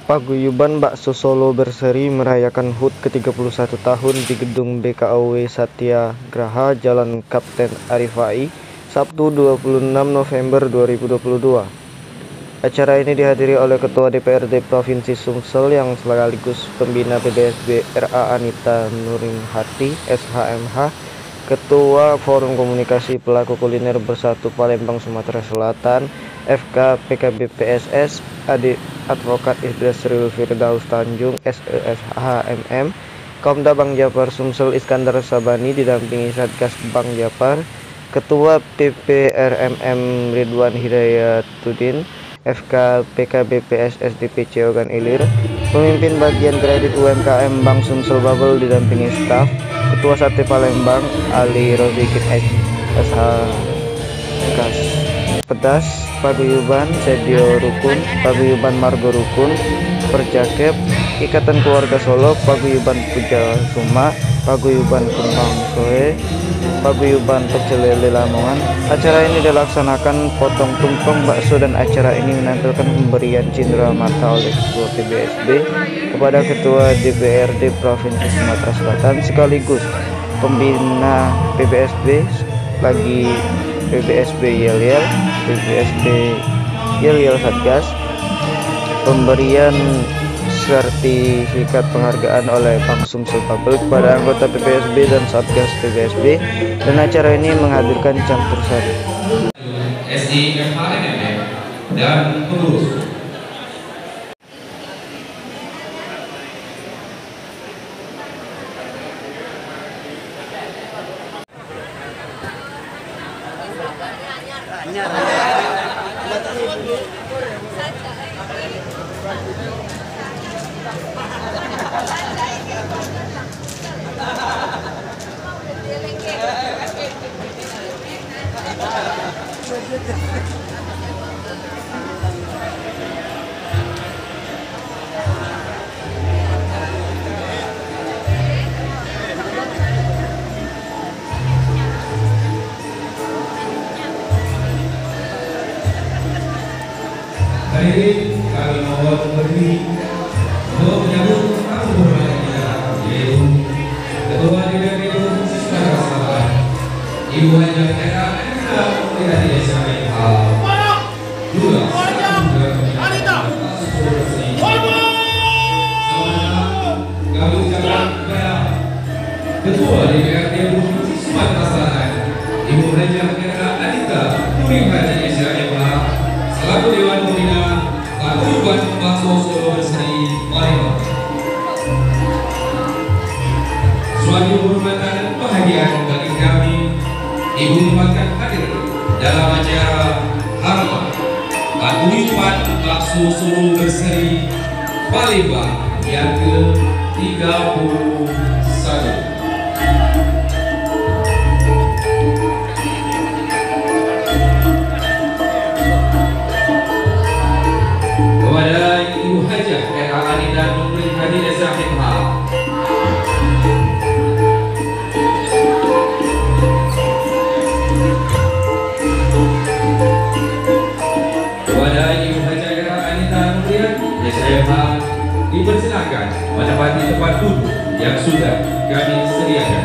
Paguyuban Bakso Solo berseri merayakan HUT ke-31 tahun di Gedung BKOW Satyagraha, Jalan Kapten Arifai, Sabtu 26 November 2022. Acara ini dihadiri oleh Ketua DPRD Provinsi Sumsel yang sekaligus Pembina PBSB RA Anita Nuringhati, SHMH, Ketua Forum Komunikasi Pelaku Kuliner Bersatu Palembang Sumatera Selatan, FK PKB PSS, Advokat Idrusril Firdaus Tanjung, SESHMM, Komda Bank Japar Sumsel Iskandar Sabani didampingi Satgas Bank Japar, Ketua PPRMM Ridwan Hidayatuddin, FK PKB PSS DPC Ogan Ilir, Pemimpin Bagian Kredit UMKM Bank Sumsel Bubble didampingi staf, Ketua Sate Palembang Ali Rozikin SH Gas Pedas, Paguyuban Sedio Rukun, Paguyuban Margo Rukun, Perjakep, Ikatan Keluarga Solo, Paguyuban Puja Suma, Paguyuban Kembang Soe, Paguyuban Pecelele Lamongan. Acara ini dilaksanakan potong tumpeng bakso dan acara ini menampilkan pemberian cindera mata oleh Ketua PBSB kepada Ketua DPRD Provinsi Sumatera Selatan sekaligus Pembina PBSB lagi PBSB Yel-Yel, PBSB Yel-Yel Satgas, pemberian sertifikat penghargaan oleh Bank Sumsel Bubble kepada anggota PBSB dan Satgas PBSB, dan acara ini menghadirkan campur sari. SIMHMM dan pengurus. Hadirin, kami mohon berdiri untuk menyambut tamu hormat kita, yaitu Ketua DPRD Provinsi Sumatera Selatan, Ibu Haja Era Anita Nuringhati SHMH, juga kami ucapkan kepada Ketua DPRD Provinsi Sumatera Selatan, Ibu Haja Era Anita Nuringhati SHMH, selaku Dewan Pembina Paguyuban Bakso Solo Berseri Palembang. Suatu kehormatan dan kebahagiaan bagi kami, Ibu merupakan hadir dalam acara Harma Paguyuban Bakso Solo Berseri Palembang yang ke-31. Kepada Ibu Hajah RA Anita Nuringhati SHMH, kepada Ibu Hajah RA Anita Nuringhati SHMH, dipersilakan menempati tempat duduk yang sudah kami sediakan.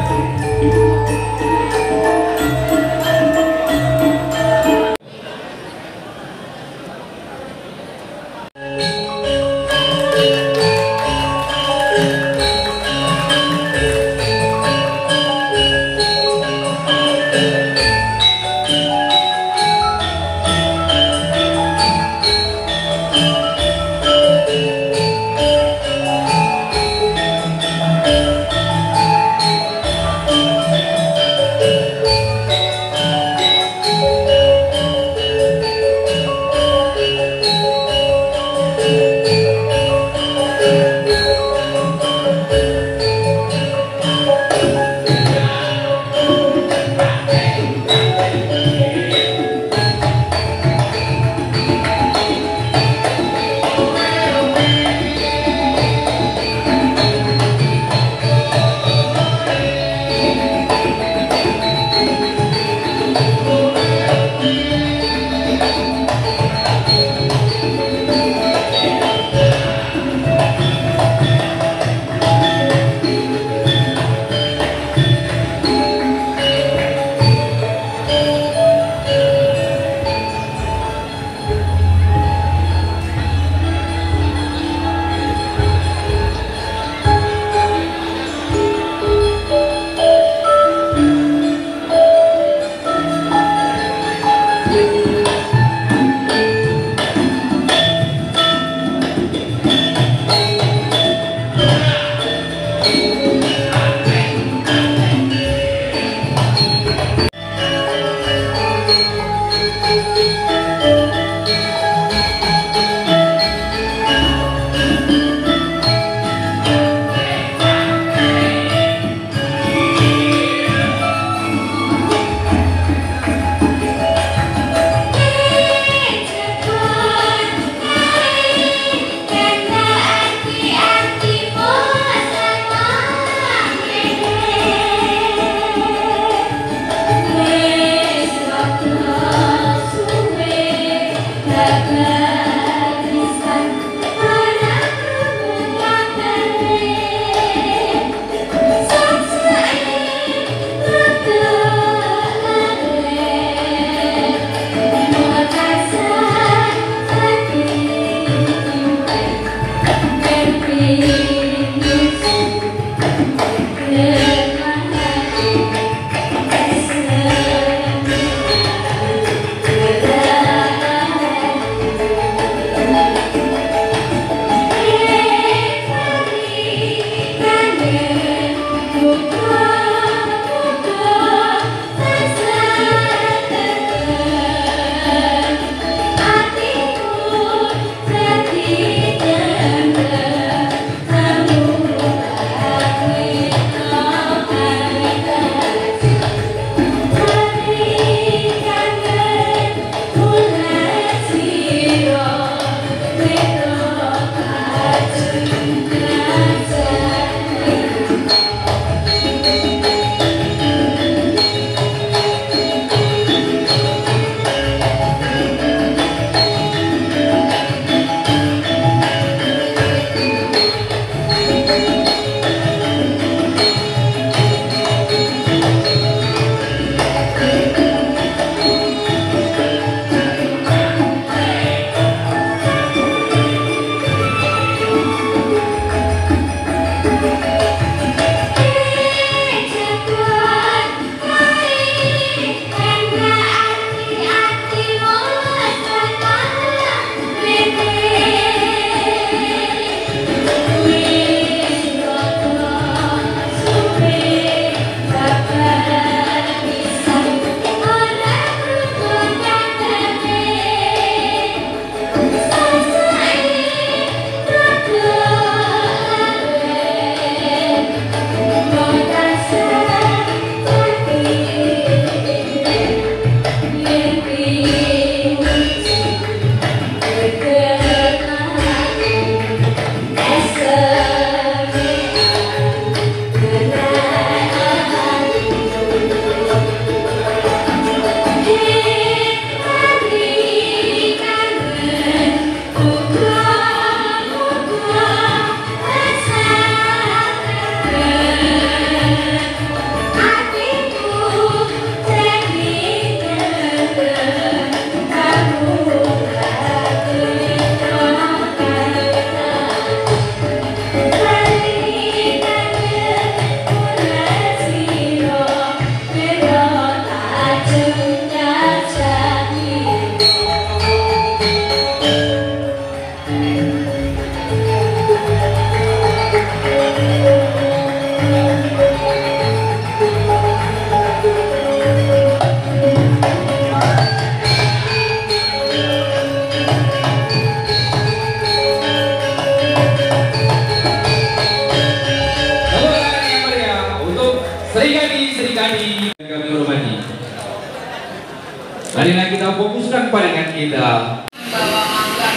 Marilah kita fokuskan pandangan kita. Bahwa mangga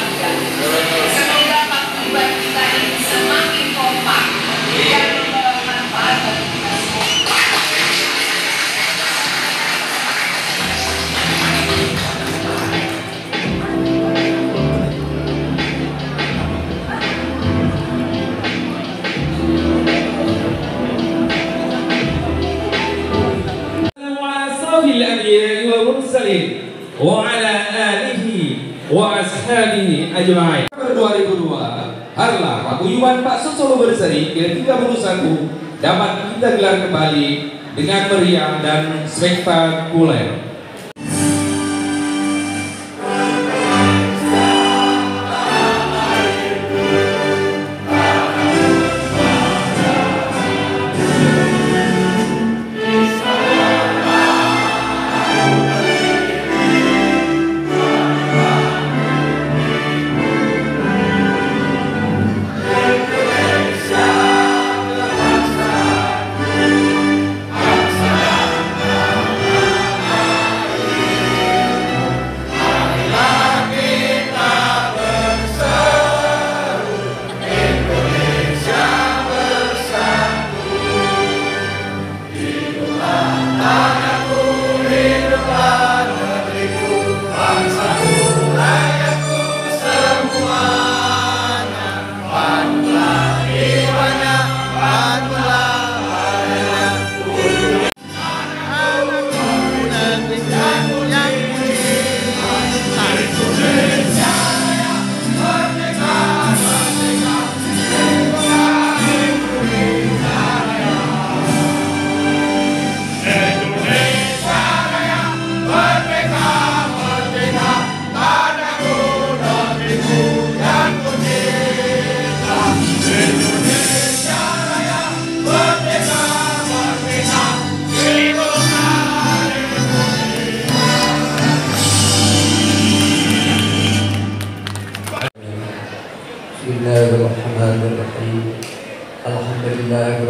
semoga pertemuan kita ini semakin kompak dan membawa manfaat bagi kita semua. Wa ala alihi wa ashabihi ajma'in. 2002 Harlah paguyuban Pak Solo Berseri ke-31 dapat kita gelar kembali dengan meriah dan spektakuler.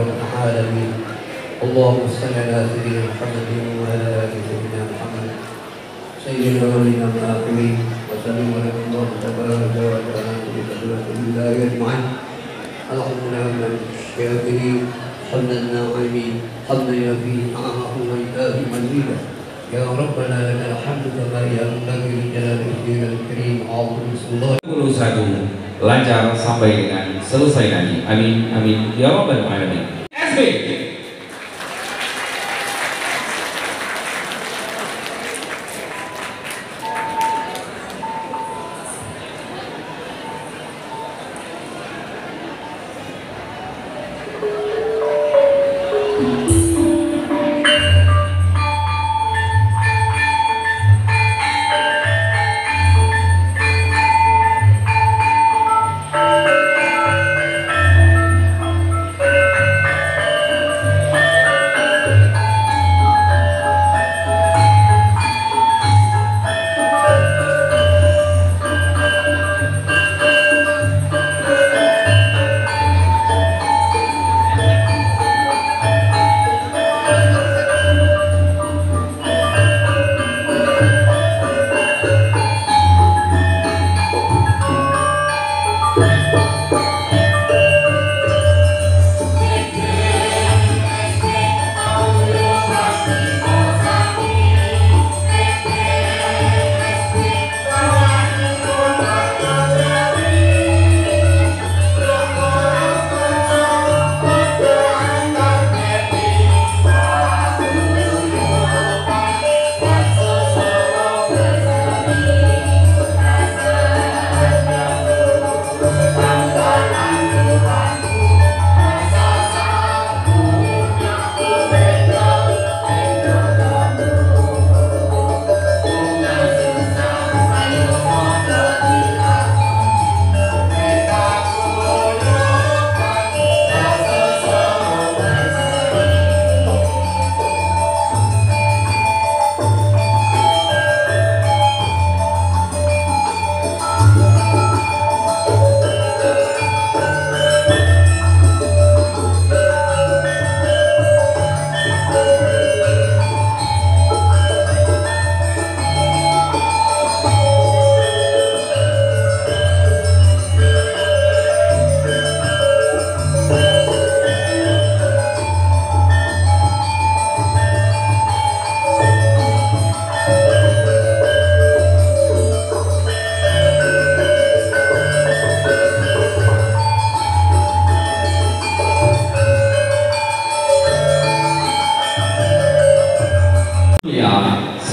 رب العالمين. اللهم صل على سيدنا محمد وعلى آل سيدنا محمد سيد الأولين والآخرين وسلم على الله تبارك وتعالى بقدرة الله أجمعين. الحمد لله من الشاكرين حمدا الناعمين حمدا يفي نعمه وإيتاه مزيدا. يا ربنا لك الحمد كما ينبغي لجلال وجهك الكريم وعظيم سلطانك. 21 lancar sampai dengan selesai nanti. Amin amin ya rabbal alamin. SB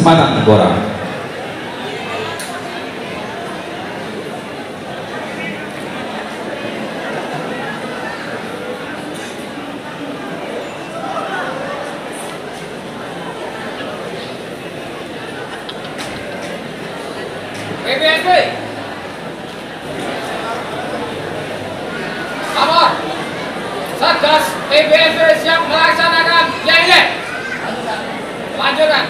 Semarang Negara. PBSB Amor Satgas PBSB siap melaksanakan jahileh. Lanjutkan.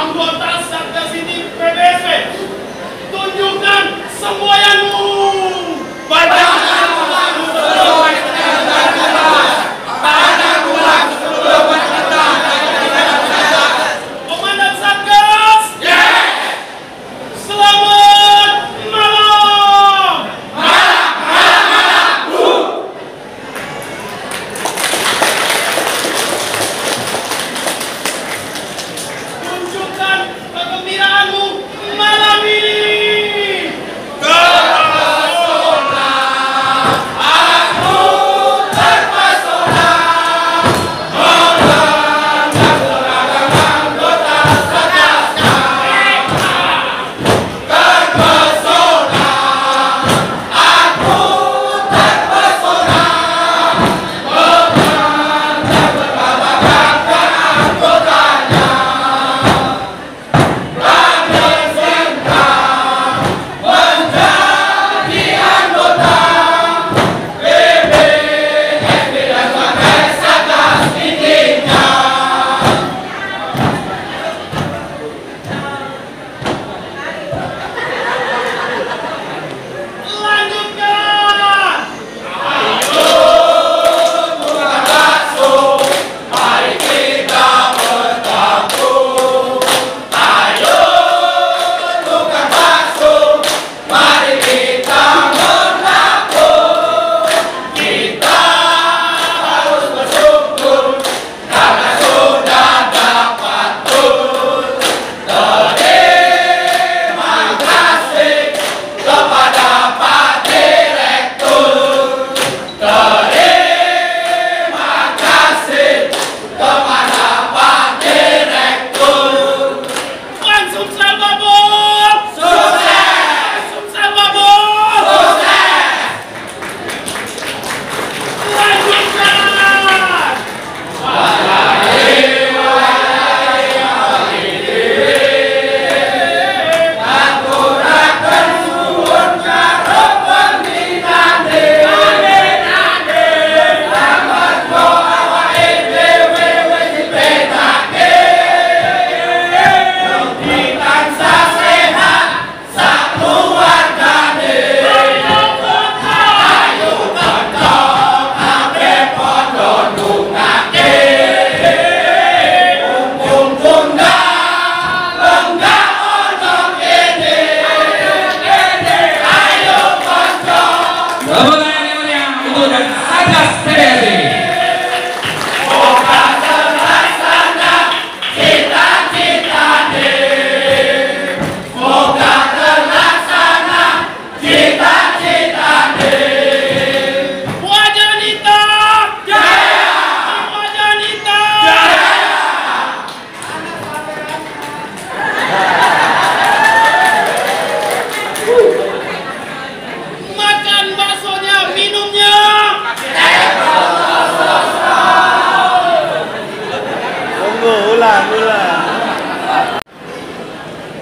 anggota Satgas ini PBSP, tunjukkan semboyanmu. Komandan Satgas. Selamat malam. Tunjukkan kegembiraanmu malam ini.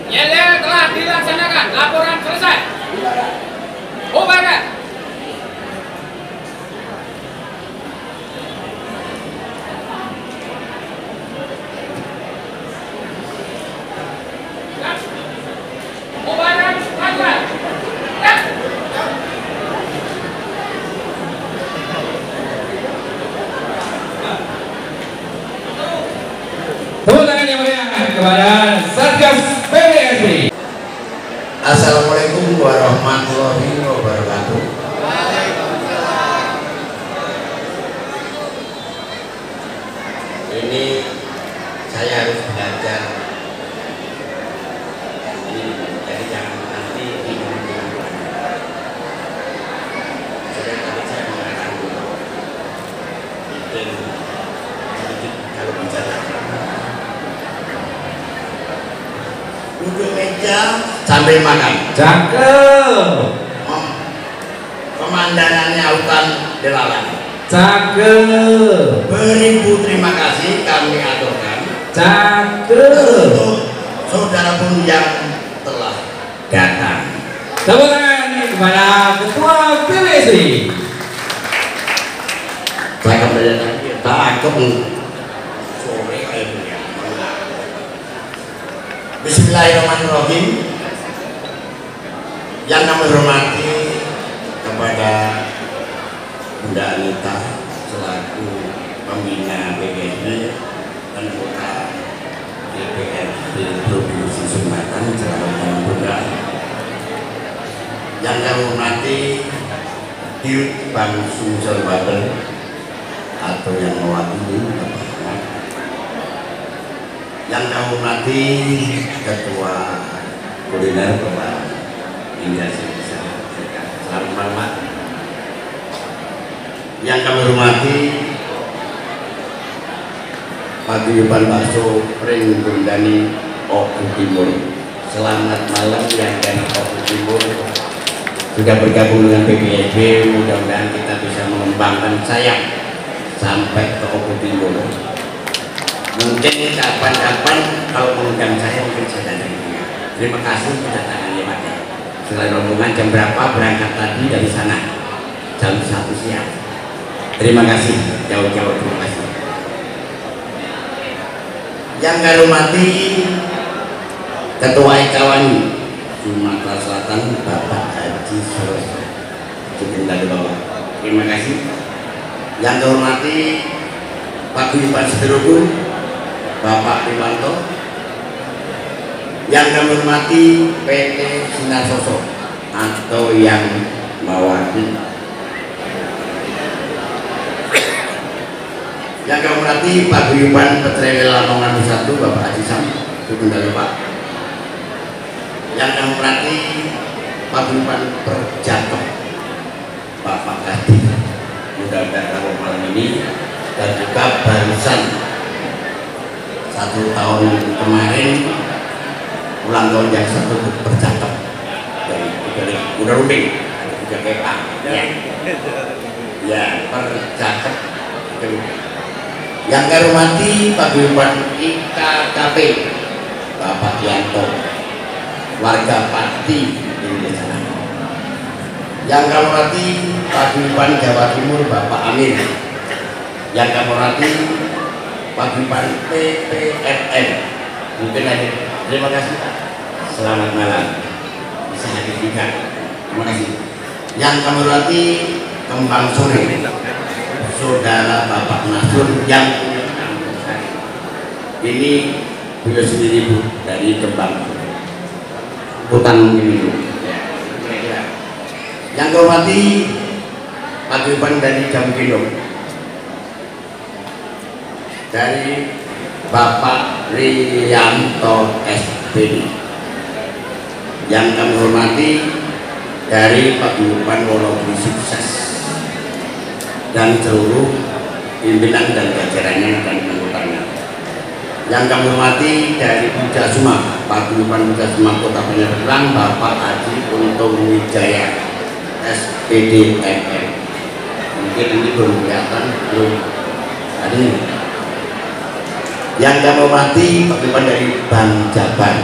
Yel telah dilaksanakan. Laporan selesai. Bubarkan. Bubarkan. Bubarkan. Tepuk tangan yang meriah kepada Satgas PBSI. Assalamualaikum warahmatullahi wabarakatuh. Ini saya harus belajar. Jadi jangan nanti bingung-bingung. Jadi tadi saya mengatakan itu kalau bicara duduk meja sambil makan. Cakep. Pemandangannya hutan delalang. Cakep. Beribu terima kasih kami aturkan. Cakep. Untuk saudara pun yang telah datang. Tepuk tangan kepada Ketua PBSI. Saya kembali lagi. Cakep. Sore airnya. Bismillahirrahmanirrahim. Yang kami hormati kepada Bunda Anita selaku pembina PBSB dan anggota DPRD Provinsi Sumatera Selatan Bunda. Yang kami hormati Dirut Bank Sumsel Babel atau yang mewakili Bapak Ahmad. Yang kami hormati Ketua Kuliner Bapak Indra Sisa. Selamat malam. Yang kami hormati Paguyuban Bakso Pring Bundani Oku Timur. Selamat malam yang dari Oku Timur sudah bergabung dengan PBSB. Mudah-mudahan kita bisa mengembangkan sayap sampai ke Oku Timur. Mungkin kapan-kapan kalau mengundang saya mungkin saya datang. Terima kasih kedatangannya Pak. Selain rombongan jam berapa berangkat tadi dari sana? Jam 1 siang. Terima kasih jauh-jauh, terima kasih. Yang kami hormati Ketua Ekawani Sumatera Selatan Bapak Haji Suroso. Terima kasih. Yang kami hormati Paguyuban Sederogun Bapak Riwanto. Yang kami hormati PT Sinar Sosok atau yang mewakili. Yang kami hormati Paguyuban Petrel Lamongan 1 Bapak Haji Sam, Sugeng Pak. Yang kami hormati Paguyuban Perjangkep Bapak Kadi. Mudah-mudahan kalau malam ini dan juga barusan 1 tahun kemarin ulang tahun yang 1 Perjangkep dari udah rumbing ada 3 kepang ya Perjangkep. Yang kami hormati Paguyuban IKKP Bapak Yanto warga Pati Indonesia. Yang kami hormati Paguyuban Jawa Timur Bapak Amin. Yang kami hormati Paguyuban PPRN. Mungkin aja. Terima kasih Pak. Selamat malam. Bisa hadir juga. Terima kasih. Yang kami hormati Kembang Sore Saudara Bapak Nasur yang ini beliau sendiri Bu dari Kembang Hutan mungkin itu. Yang kami hormati Paguyuban dari Jamgendong dari Bapak Rianto SPD. Yang kami hormati dari Paguyuban Wonogiri Sukses dan seluruh pimpinan dan jajarannya dan anggotanya. Yang kami hormati dari Pujasuma Paguyuban Pujasuma Kota Penyerang Bapak Haji Untung Wijaya SPD MM. Mungkin ini belum kelihatan, belum ada ini. Yang kami hormati Paguyuban dari Bank Jabar.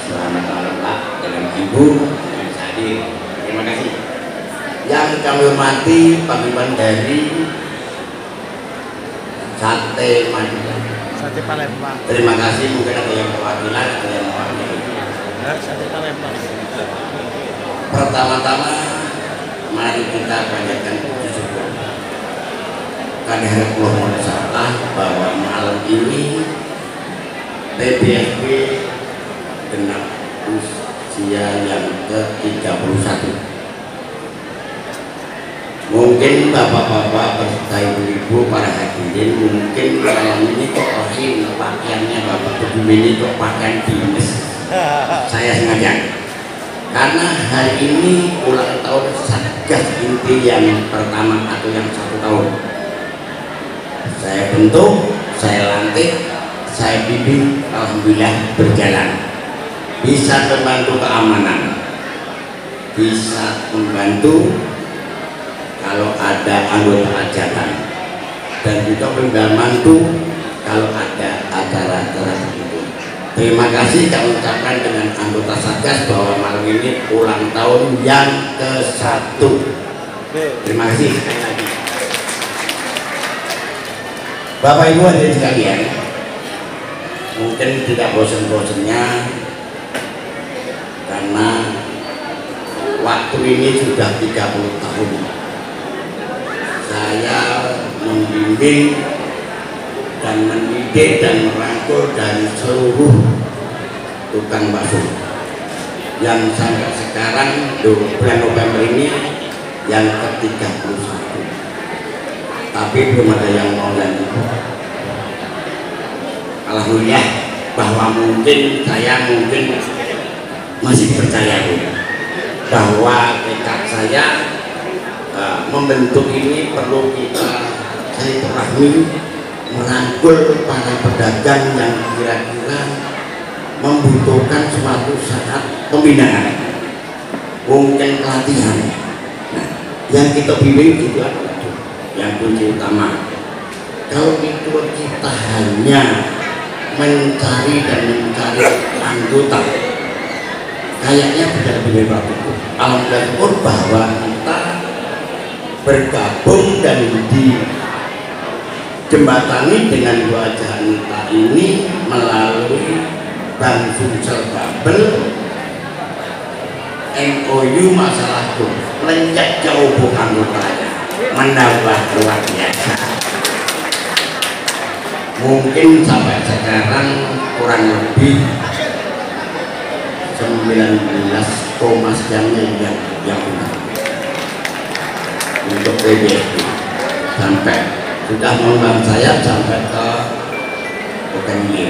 Selamat malam Pak dengan Ibu yang hadir. Terima kasih. Yang kami hormati Paguyuban dari Sate Madura. Sate Palembang. Terima kasih. Mungkin ada yang perwakilan, ada yang mewakili. Sate Palembang. Pertama-tama mari kita panjatkan puji syukur kehadirat Allah Ta'ala bahwa malam ini PBSB genap usia yang ke-31. Mungkin bapak-bapak beserta ibu-ibu para hadirin mungkin malam ini kok rahim pakaiannya bapak begini kok pakaian dinas. Saya sengaja karena hari ini ulang tahun Satgas Inti yang pertama atau yang 1 tahun. Saya bentuk, saya lantik, saya bimbing, alhamdulillah berjalan. Bisa membantu keamanan, bisa membantu kalau ada anggota hajatan, dan juga membantu kalau ada acara-acara tertentu. Terima kasih kami ucapkan dengan anggota Satgas bahwa malam ini ulang tahun yang ke-1. Terima kasih sekali lagi. Bapak Ibu hadirin sekalian, mungkin tidak bosan-bosannya karena waktu ini sudah 30 tahun saya membimbing dan mendidik dan merangkul dari seluruh tukang bakso yang sampai sekarang bulan November ini yang ke-31, tapi belum ada yang mau lanjut. Alhamdulillah bahwa saya mungkin masih percaya bahwa tekad saya membentuk ini perlu kita silaturahmi, merangkul para pedagang yang kira-kira membutuhkan suatu saat pembinaan, mungkin pelatihan. Nah, yang kita bimbing itu adalah yang kunci utama. Kalau itu kita hanya mencari anggota, kayaknya benar-benar bagus. Alhamdulillah bahwa kita bergabung dan dijembatani dengan wajah kita ini melalui Bank Sumsel Babel, MOU masalah itu melencet jauh bukan anggotanya, menambah luar biasa. Mungkin sampai sekarang kurang lebih 19, sekian yang benar untuk PBSP, sampai sudah mengembang saya sampai ke PKMI.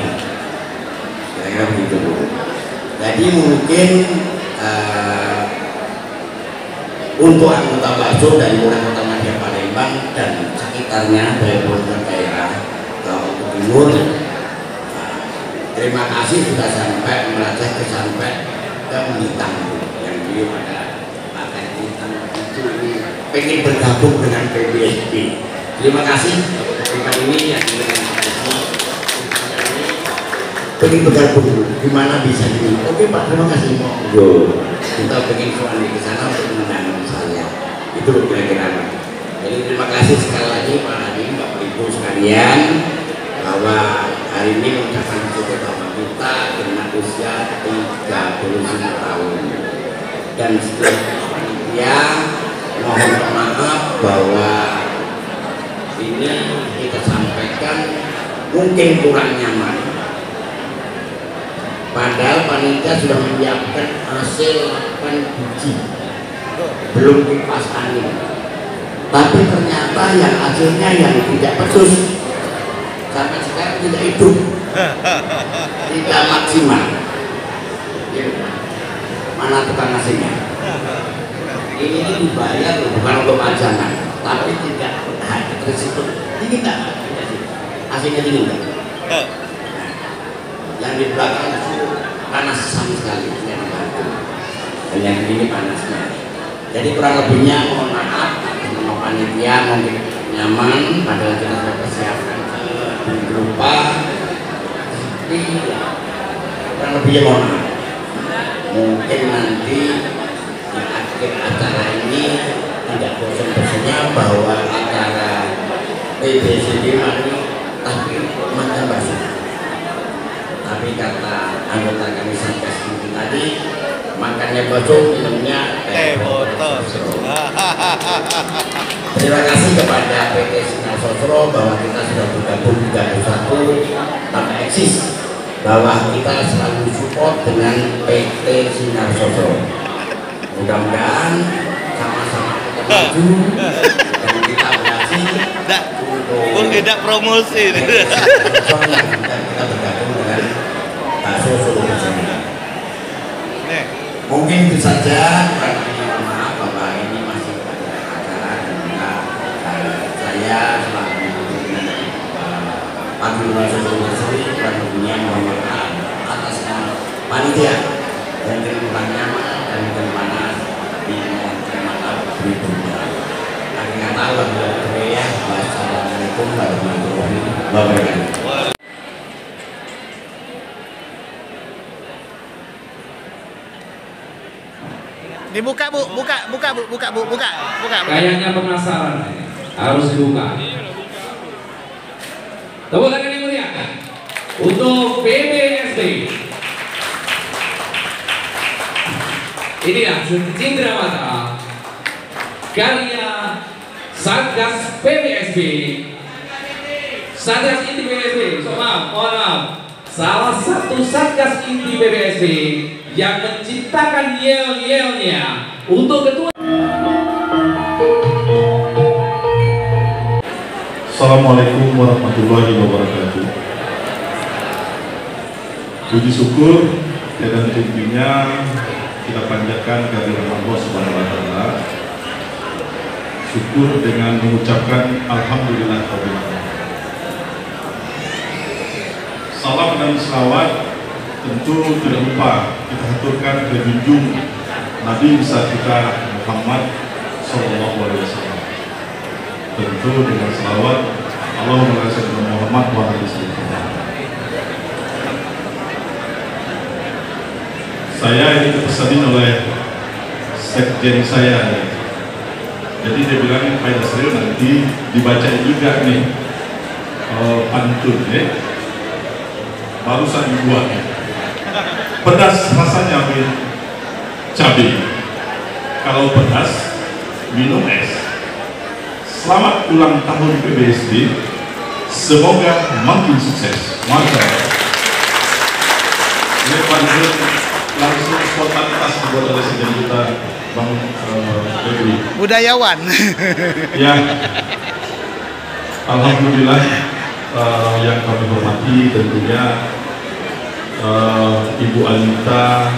Saya begitu dulu. Jadi mungkin untuk anggota bakso dari Kota Madya Palembang dan sekitarnya dari beberapa daerah untuk timur, terima kasih sudah sampai merajah sampai ke Blitar yang beliau ada pakai Blitar itu pengen bergabung dengan PBSP. Terima kasih untuk ini yang pengen bergabung, gimana bisa ini? Oke Pak, terima kasih. Kita pengen soal di sana untuk menangani saya. Itu kira-kira. Jadi terima kasih sekali lagi Pak Hadi, Bapak Ibu sekalian, bahwa hari ini mengucapkan syukur bahwa kita dengan usia 39 tahun dan setelah ya mohon maaf bahwa ini kita sampaikan mungkin kurang nyaman. Padahal panitia sudah menyiapkan hasil 8 biji, belum kipas angin. Tapi ternyata yang hasilnya yang tidak petus, sampai sekarang tidak hidup, tidak maksimal. Mana tukang nasinya? Ini dibayar bukan untuk pajangan, tapi tidak risiko. Ini tidak hasilnya tinggi. Yang di belakang itu panas sama sekali, dan yang ini panasnya. Jadi kurang lebihnya mohon maaf, sama panitia mungkin nyaman, padahal kita sudah persiapkan berupa, tapi kurang lebihnya mohon maaf. Mungkin nanti di akhir acara ini tidak bosan-bosannya bahwa acara PBSD ini tapi makan bakso. Tapi kata anggota kami Satgas ini tadi, makannya bakso, minumnya teh botol. Terima kasih kepada PT Sinar Sosro bahwa kita sudah bergabung 31 tanpa eksis, bahwa kita selalu support dengan PT Sinar Sosro. Mudah-mudahan sama-sama kita maju dan kita berhasil untuk tidak promosi. Kita bergabung dengan bakso Solo bersama. Mungkin itu saja. Maaf bahwa ini masih pada acara dan juga saya selaku Pak Lurah Solo Berseri dan tentunya mohon maaf atas panitia dan kurang nyaman dan panas di mata berikutnya. Akhirnya tahu ya. Wassalamualaikum warahmatullahi wabarakatuh. Dibuka Bu, buka Bu. Kayaknya penasaran, harus dibuka. Tepuk tangan yang mulia untuk PBSD. Inilah Cindramata karya Satgas PBSB. Satgas Inti PBSB, mohon maaf, salah satu Satgas Inti PBSB yang menciptakan yel-yelnya untuk ketua. Assalamualaikum warahmatullahi wabarakatuh. Puji syukur dan tingginya kita panjatkan kehadirat Allah Subhanahu wa Ta'ala. Syukur dengan mengucapkan alhamdulillah rabbil alamin. Salam dan selawat tentu tidak lupa kita haturkan ke junjung Nabi besar kita Muhammad sallallahu alaihi wasallam. Tentu dengan selawat Allahumma shalli ala Muhammad wa ala alihi. Saya ini dipesanin oleh sekjen saya, jadi dia bilang Pak Yasril nanti dibaca juga nih pantun ya, barusan dibuat pedas rasanya cabai, kalau pedas minum es. Selamat ulang tahun PBSB, semoga makin sukses. Mantap. Ini pantun langsung spontanitas dibuat oleh sekjen kita Bang Febri. Budayawan. Ya, alhamdulillah yang kami hormati tentunya Ibu Anita.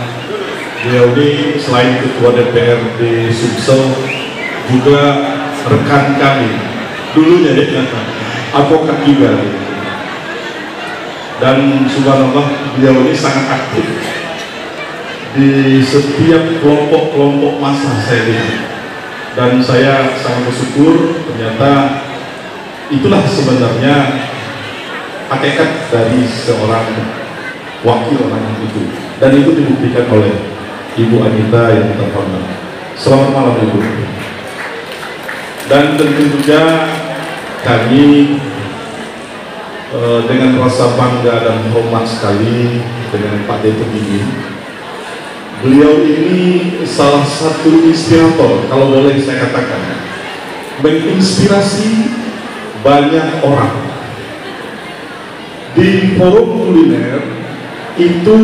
Beliau ini selain Ketua DPRD Sumsel juga rekan kami dulunya ya, advokat juga. Dan subhanallah beliau ini sangat aktif di setiap kelompok-kelompok massa saya lihat, dan saya sangat bersyukur ternyata itulah sebenarnya hakikat dari seorang wakil orang itu, dan itu dibuktikan oleh Ibu Anita yang terhormat. Selamat malam Ibu. Dan tentu juga kami dengan rasa bangga dan hormat sekali dengan Pak Deto ini. Beliau ini salah satu inspirator, kalau boleh saya katakan, menginspirasi banyak orang. Di forum kuliner itu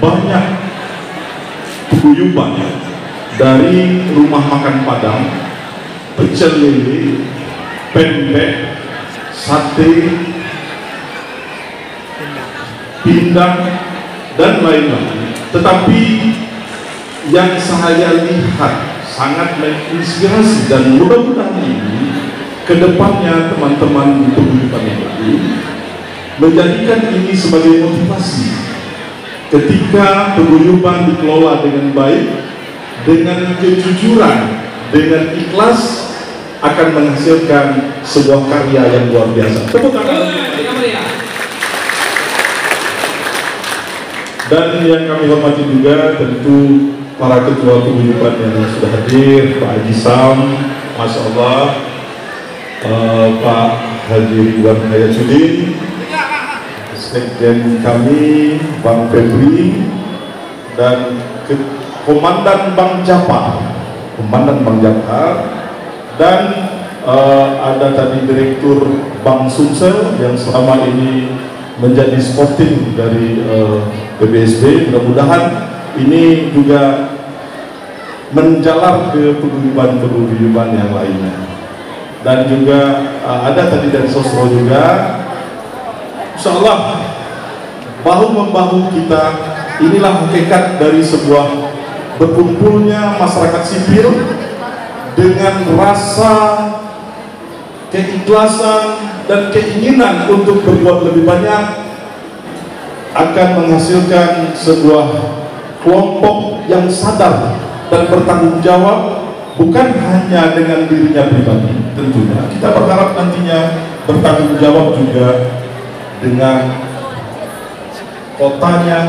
banyak paguyuban dari rumah makan Padang, pecel lele, pempek, sate, pindang, dan lain-lain. Tetapi yang saya lihat sangat menginspirasi, dan mudah-mudahan ini kedepannya teman-teman paguyuban ini menjadikan ini sebagai motivasi ketika paguyuban dikelola dengan baik, dengan kejujuran, dengan ikhlas, akan menghasilkan sebuah karya yang luar biasa. Tepuk tangan. Dan yang kami hormati juga tentu para ketua paguyuban yang sudah hadir, Pak Haji Sam, Masya Allah, Pak Haji Ridwan Hayatuddin, sekjen kami Bang Febri, dan Komandan Bang Japar, dan ada tadi Direktur Bank Sumsel yang selama ini menjadi sporting dari PBSB. Mudah-mudahan ini juga menjalar ke paguyuban yang lainnya. Dan juga ada tadi dari Sosro juga. Insyaallah bahu-membahu kita, inilah hakikat dari sebuah berkumpulnya masyarakat sipil dengan rasa keikhlasan dan keinginan untuk berbuat lebih banyak, akan menghasilkan sebuah kelompok yang sadar dan bertanggung jawab, bukan hanya dengan dirinya pribadi. Tentunya kita berharap nantinya bertanggung jawab juga dengan kotanya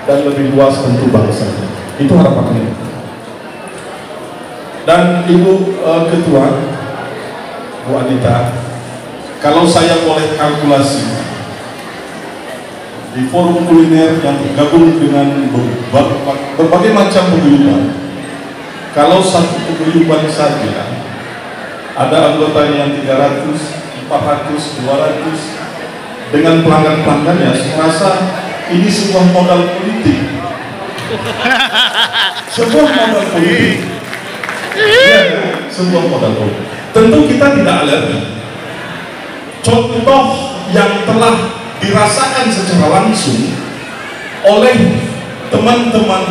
dan lebih luas tentu bangsanya. Itu harapannya. Dan Ibu Ketua, Bu Anita, kalau saya boleh kalkulasi, di forum kuliner yang tergabung dengan berbagai macam paguyuban, kalau satu paguyuban saja ada anggotanya yang 300, 400, 200 dengan pelanggan-pelanggannya, saya rasa ini sebuah modal politik. Sebuah modal politik. Ya, sebuah modal politik. Tentu kita tidak alergi. Contoh yang telah dirasakan secara langsung oleh teman-teman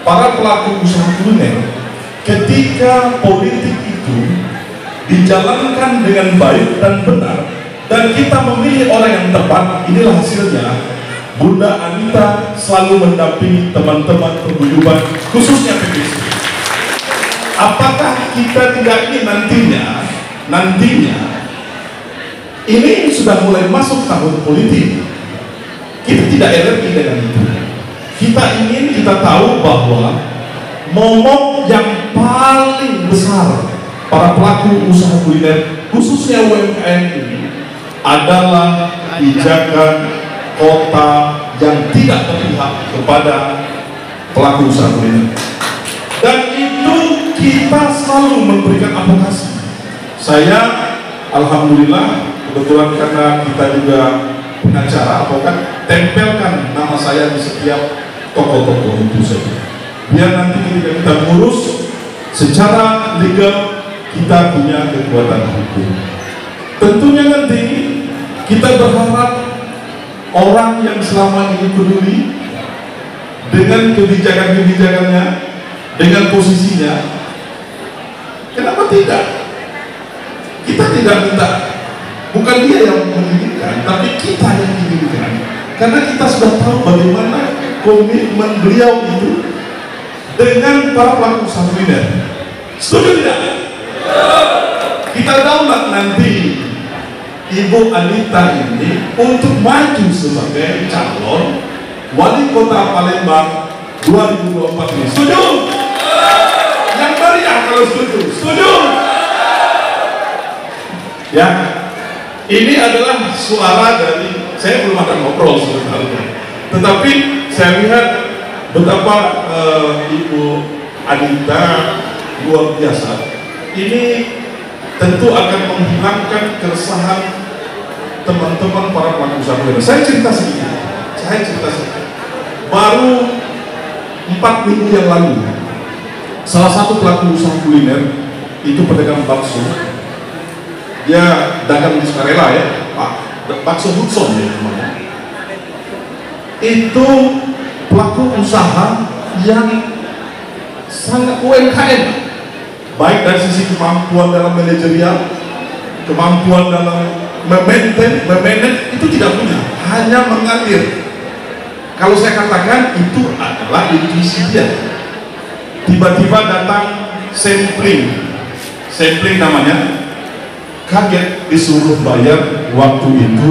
para pelaku usaha kuliner ketika politik itu dijalankan dengan baik dan benar dan kita memilih orang yang tepat, inilah hasilnya. Bunda Anita selalu mendampingi teman-teman paguyuban khususnya PBC. Apakah kita tidak ingin nantinya ini sudah mulai masuk tahun politik, kita tidak alergi dengan itu. Kita tahu bahwa momok yang paling besar para pelaku usaha kuliner khususnya UMKM ini adalah pijakan kota yang tidak berpihak kepada pelaku usaha kuliner, dan itu kita selalu memberikan advokasi. Saya alhamdulillah kebetulan karena kita juga pengacara, advokat, tempelkan nama saya di setiap toko-toko itu saja, biar nanti ketika kita mengurus secara legal kita punya kekuatan hukum. Tentunya nanti kita berharap orang yang selama ini peduli dengan kebijakan-kebijakannya, dengan posisinya, kenapa tidak? Kita tidak minta, bukan dia yang menginginkan, tapi kita yang menginginkan, karena kita sudah tahu bagaimana komitmen beliau itu dengan para pelaku usaha kuliner. Setuju tidak? Kita daulat nanti Ibu Anita ini untuk maju sebagai calon wali kota Palembang 2024 ini. Setuju? Yang meriah kalau setuju. Setuju? Ya, ini adalah suara dari, saya belum akan ngobrol sebenarnya, tetapi saya lihat betapa Ibu Anita luar biasa. Ini tentu akan menghilangkan keresahan teman-teman para pelaku usaha kuliner. Saya cerita sedikit. Baru 4 minggu yang lalu, salah satu pelaku usaha kuliner itu pedagang bakso. Dia dagang di sukarela ya, Pak. Bakso Hudson ya namanya. Itu pelaku usaha yang sangat UMKM, baik dari sisi kemampuan dalam manajerial, kemampuan dalam memanage itu tidak punya, hanya mengalir. Kalau saya katakan itu adalah intuisi dia. Tiba-tiba datang sampling namanya, kaget disuruh bayar waktu itu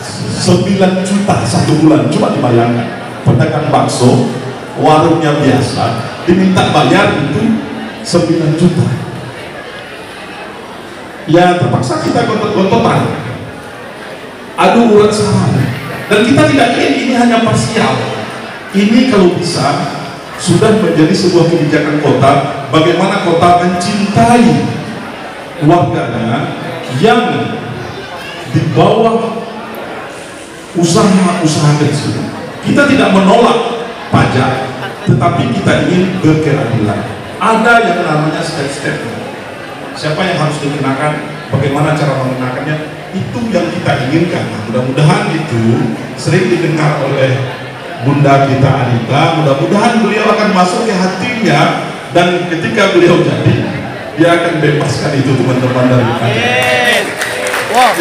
9 juta 1 bulan. Coba dibayangkan, pedagang bakso, warungnya biasa, diminta bayar itu 9 juta. Ya terpaksa kita gontok-gontokan, adu urat saran, dan kita tidak ingin ini hanya parsial. Ini kalau bisa sudah menjadi sebuah kebijakan kota, bagaimana kota mencintai warganya yang di bawah usaha-usaha kecil. Kita tidak menolak pajak, tetapi kita ingin berkeadilan. Ada yang namanya step-step. Siapa yang harus dikenakan, bagaimana cara mengenakannya, itu yang kita inginkan. Mudah-mudahan itu sering didengar oleh Bunda kita Anita. Mudah-mudahan beliau akan masuk ke hatinya, dan ketika beliau jadi, dia akan bebaskan itu teman-teman dari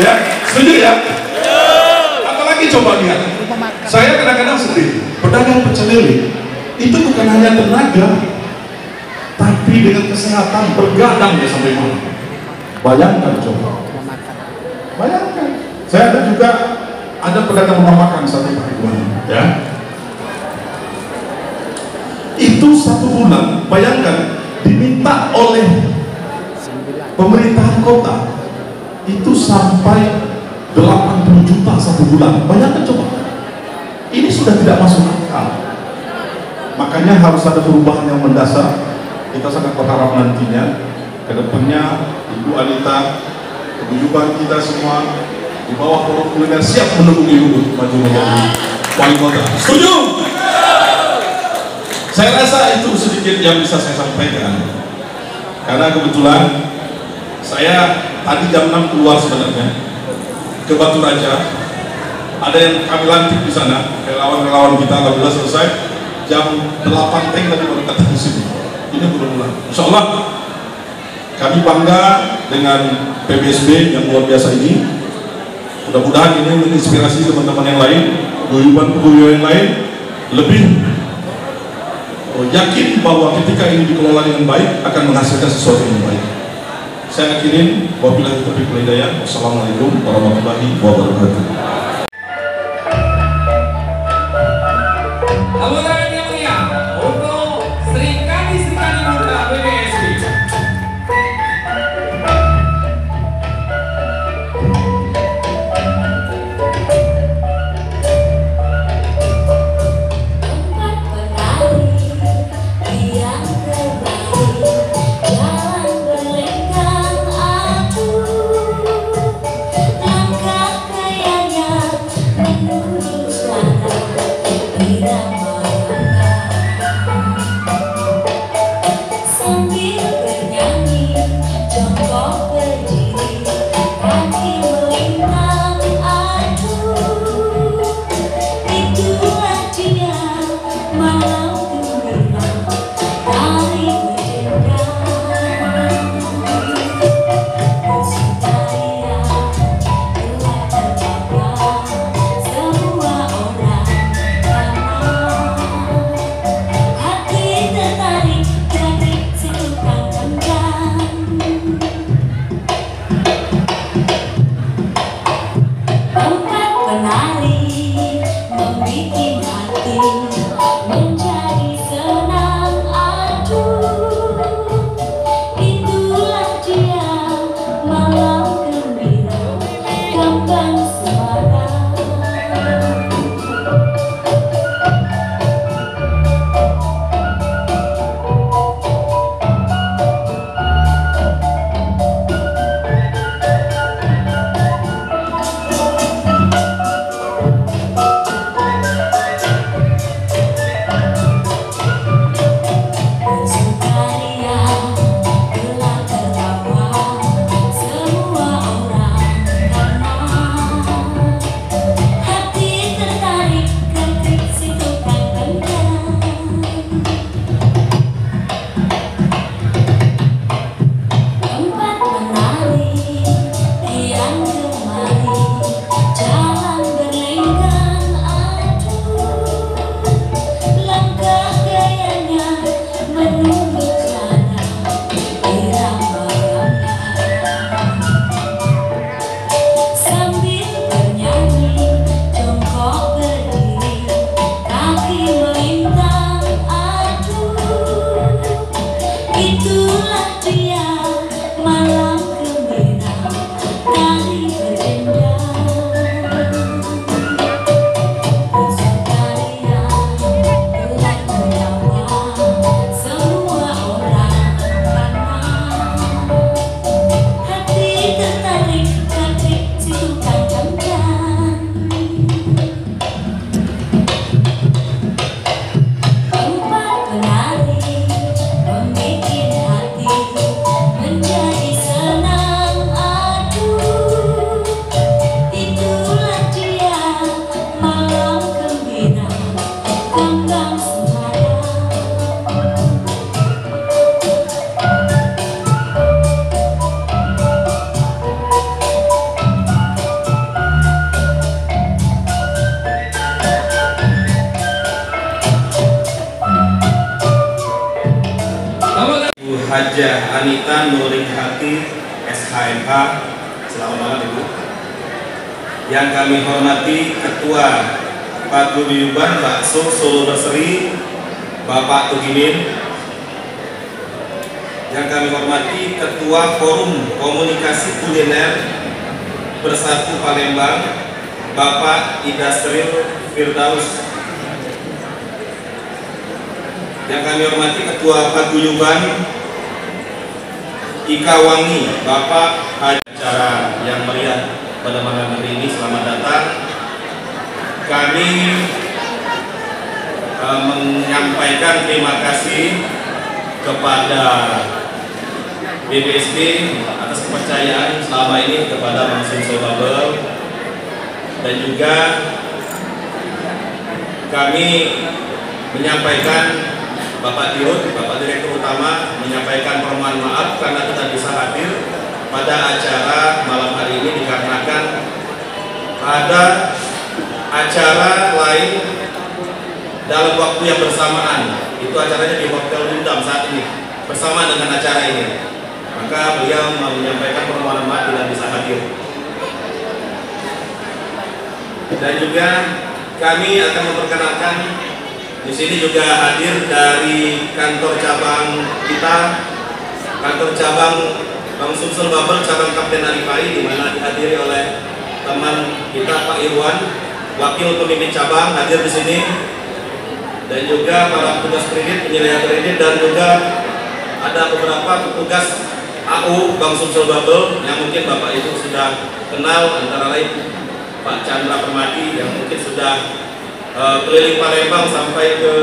ya, setuju ya? Apalagi coba lihat, saya kadang-kadang sedih, pedagang pecel lele itu bukan hanya tenaga, tapi dengan kesehatan bergadang ya sampai mana. Bayangkan coba, bayangkan. Saya ada pedagang rumah makan satu perempuan, ya. Itu 1 bulan, bayangkan, diminta oleh pemerintahan kota itu sampai 80 juta 1 bulan. Bayangkan coba, ini sudah tidak masuk akal. Makanya harus ada perubahan yang mendasar. kita sangat berharap nantinya ke depannya Ibu Anita, keguyuban kita semua di bawah Forum Kuliner siap mendukung Ibu maju menjadi wali kota. Setuju? Saya rasa itu sedikit yang bisa saya sampaikan, karena kebetulan saya tadi jam 6 keluar sebenarnya ke Batu Raja. Ada yang kami lantik di sana, relawan-relawan kita. Alhamdulillah selesai jam 8 teng tadi baru datang di sini. Ini mudah-mudahan, insya Allah kami bangga dengan PBSB yang luar biasa ini. Mudah-mudahan ini menginspirasi teman-teman yang lain, guyuban-guyuban yang lain lebih yakin bahwa ketika ini dikelola dengan baik akan menghasilkan sesuatu yang baik. Saya akhirin, wabillahi taufiq wal hidayah. Wassalamualaikum warahmatullahi wabarakatuh. Tepuk tangan yang meriah untuk Sri Kandi Muda PBSB. Hajah Anita Nurihati SHMH, selamat malam Ibu. Yang kami hormati Ketua Paguyuban Bakso Solo Berseri Bapak Tugimin. Yang kami hormati Ketua Forum Komunikasi Kuliner Bersatu Palembang Bapak Idasril Firdaus. Yang kami hormati Ketua Paguyuban Ika Wangi, Bapak Haji. Acara yang meriah pada malam hari ini, selamat datang. Kami menyampaikan terima kasih kepada BPSB atas kepercayaan selama ini kepada Bank Sumsel Bubble, dan juga kami menyampaikan Bapak Dirut, Bapak Direktur Utama menyampaikan permohonan maaf karena tidak bisa hadir pada acara malam hari ini dikarenakan ada acara lain dalam waktu yang bersamaan. Itu acaranya di Hotel Windam saat ini bersama dengan acara ini. Maka beliau menyampaikan permohonan maaf tidak bisa hadir. Dan juga kami akan memperkenalkan di sini juga hadir dari kantor cabang kita, kantor cabang Bank Sumsel Bubble cabang Kapten Arifai, di mana dihadiri oleh teman kita Pak Irwan, wakil pemimpin cabang hadir di sini, dan juga para petugas kredit, penyedia kredit, dan juga ada beberapa petugas AU Bank Sumsel Bubble yang mungkin Bapak Ibu sudah kenal, antara lain Pak Chandra Permadi yang mungkin sudah keliling Palembang sampai ke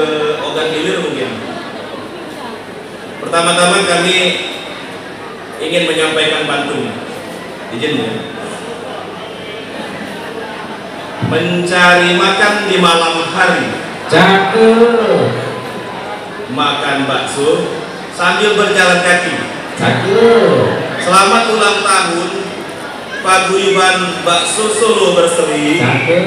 Ogan Ilir mungkin. Pertama-tama kami ingin menyampaikan pantun, izin ya. Mencari makan di malam hari, Cakep. Makan bakso sambil berjalan kaki. Cakep. Selamat ulang tahun Paguyuban Bakso Solo Berseri. Cakep.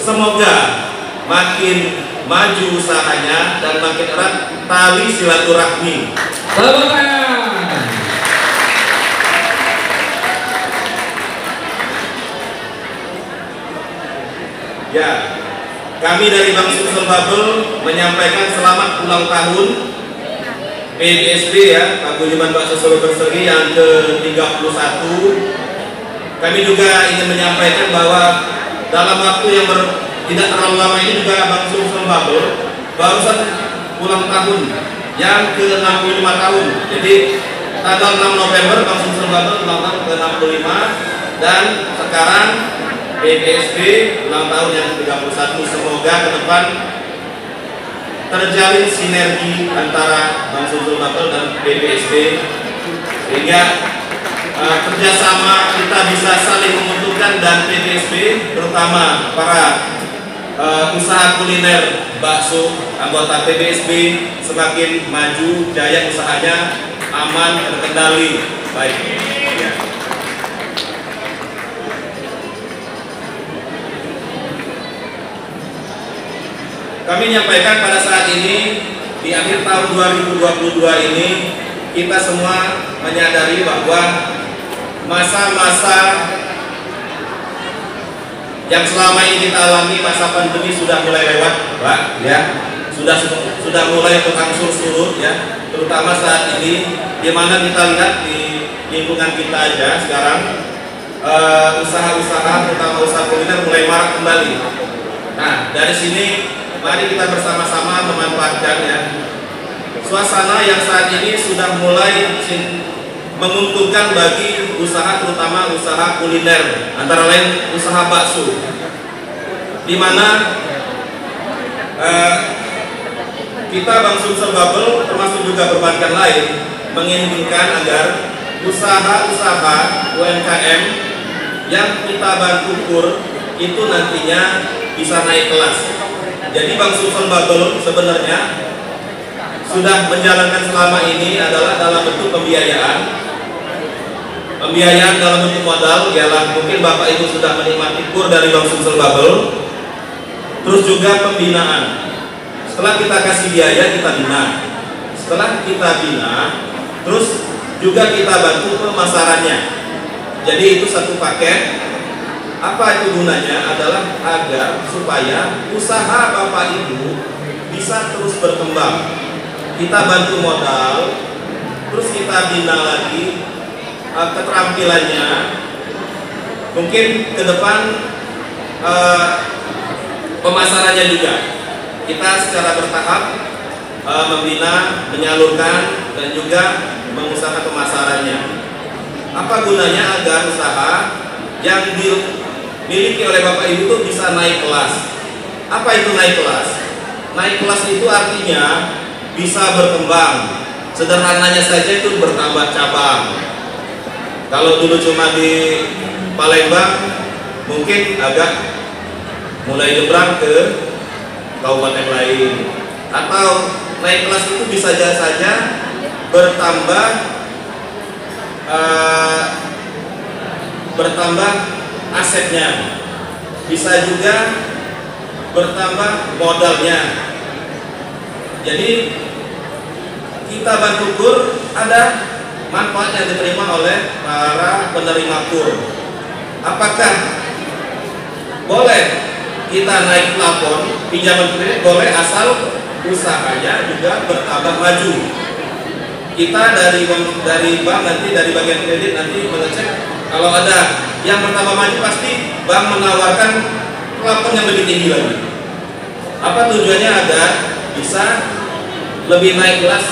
Semoga makin maju usahanya dan makin erat tali silaturahmi. Selamat. Ya, kami dari Bank Sumsel Bubble menyampaikan selamat ulang tahun PBSB ya, Paguyuban Bakso Solo Berseri yang ke-31. Kami juga ingin menyampaikan bahwa dalam waktu yang tidak terlalu lama ini juga Bank Sumsel Bubble barusan ulang tahun yang ke-65 tahun. Jadi tanggal 6 November Bank Sumsel Bubble ulang tahun ke-65, dan sekarang BPSB ulang tahun yang ke-31. Semoga ke depan terjalin sinergi antara Bank Sumsel Bubble dan BPSB sehingga kerjasama kita bisa saling menguntungkan, dan BPSB terutama para usaha kuliner bakso anggota PBSB semakin maju, jaya usahanya, aman, terkendali, baik. Ya. Kami menyampaikan pada saat ini di akhir tahun 2022 ini kita semua menyadari bahwa masa-masa yang selama ini kita alami, masa pandemi sudah mulai lewat, Pak, ya. Sudah mulai berangsur surut ya, terutama saat ini di mana kita lihat di lingkungan kita aja sekarang usaha-usaha, terutama usaha kuliner mulai marak kembali. Nah, dari sini mari kita bersama-sama memanfaatkan ya suasana yang saat ini sudah mulai menguntungkan bagi usaha, terutama usaha kuliner, antara lain usaha bakso, di mana kita Bank Sumsel Bubble termasuk juga perbankan lain menginginkan agar usaha-usaha UMKM yang kita bantu kur itu nantinya bisa naik kelas. Jadi Bank Sumsel Bubble sebenarnya sudah menjalankan selama ini adalah dalam bentuk pembiayaan dalam bentuk modal, ialah mungkin Bapak Ibu sudah menikmati kur dari Bank Sumsel Bubble. Terus juga pembinaan, setelah kita kasih biaya kita bina, setelah kita bina terus juga kita bantu pemasarannya. Jadi itu satu paket. Apa itu gunanya? Adalah agar supaya usaha Bapak Ibu bisa terus berkembang. Kita bantu modal, terus kita bina lagi keterampilannya. Mungkin ke depan pemasarannya juga kita secara bertahap membina, menyalurkan, dan juga mengusahakan pemasarannya. Apa gunanya agar usaha yang dimiliki oleh Bapak Ibu itu bisa naik kelas? Apa itu naik kelas? Naik kelas itu artinya bisa berkembang. Sederhananya saja itu bertambah cabang. Kalau dulu cuma di Palembang, mungkin agak mulai nyebrang ke kabupaten lain. Atau naik kelas itu bisa saja bertambah asetnya, bisa juga bertambah modalnya. Jadi kita bantu kur, ada manfaat yang diterima oleh para penerima kur. Apakah boleh kita naik plafon pinjaman kredit? Boleh, asal usahanya juga bertambah maju. Kita dari bank nanti, dari bagian kredit nanti mengecek, kalau ada yang bertambah maju pasti bank menawarkan plafon yang lebih tinggi lagi. Apa tujuannya? Agar bisa lebih naik kelas,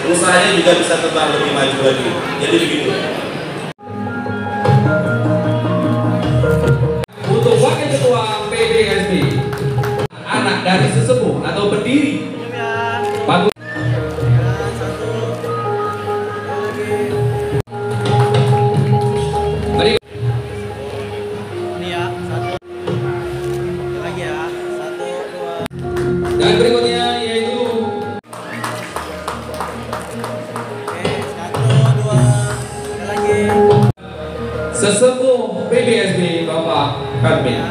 usahanya juga bisa tetap lebih maju lagi. Jadi begitu. Untuk wakil ketua PBSB, anak dari sesepuh atau berdiri bagus. Dan berikutnya yaitu sesepuh PBSB Bapak Karmin.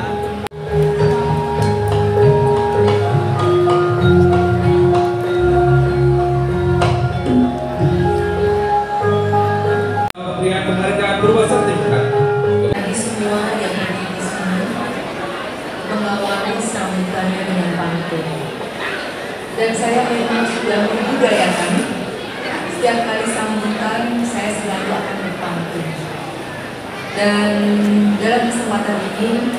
Pemberian penghargaan berupa sertifikat. Bagi semua yang hadir di sini mengawali sambutannya dengan pantun. Dan saya memang sudah membudayakan setiap kali sambutan saya selalu akan berpantun. Dan dalam kesempatan ini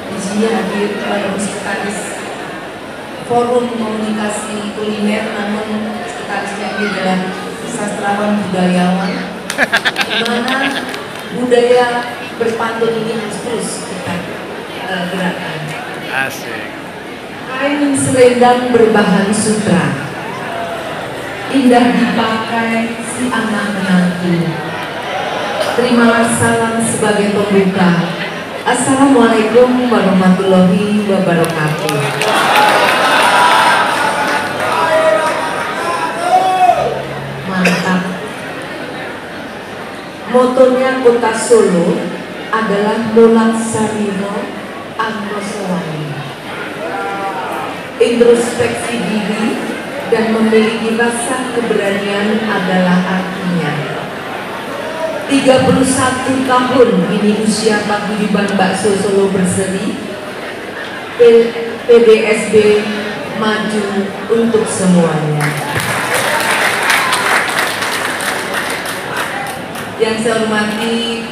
di sini hadir sekretaris Forum Komunikasi Kuliner, namun sekretarisnya ini adalah sastrawan budayawan, di mana budaya berpantun ini harus terus kita gerakkan. Asik. Kain selendang berbahan sutra, indah dipakai si anak menantu. Terimalah salam sebagai pembuka. Assalamualaikum warahmatullahi wabarakatuh. Mantap. Motonya Kota Solo adalah Molang Sarino Angkosawani. Introspeksi diri dan memiliki rasa keberanian adalah artinya. 31 tahun ini usia paguyuban bakso Solo Berseri. PBSB maju untuk semuanya. Yang saya hormati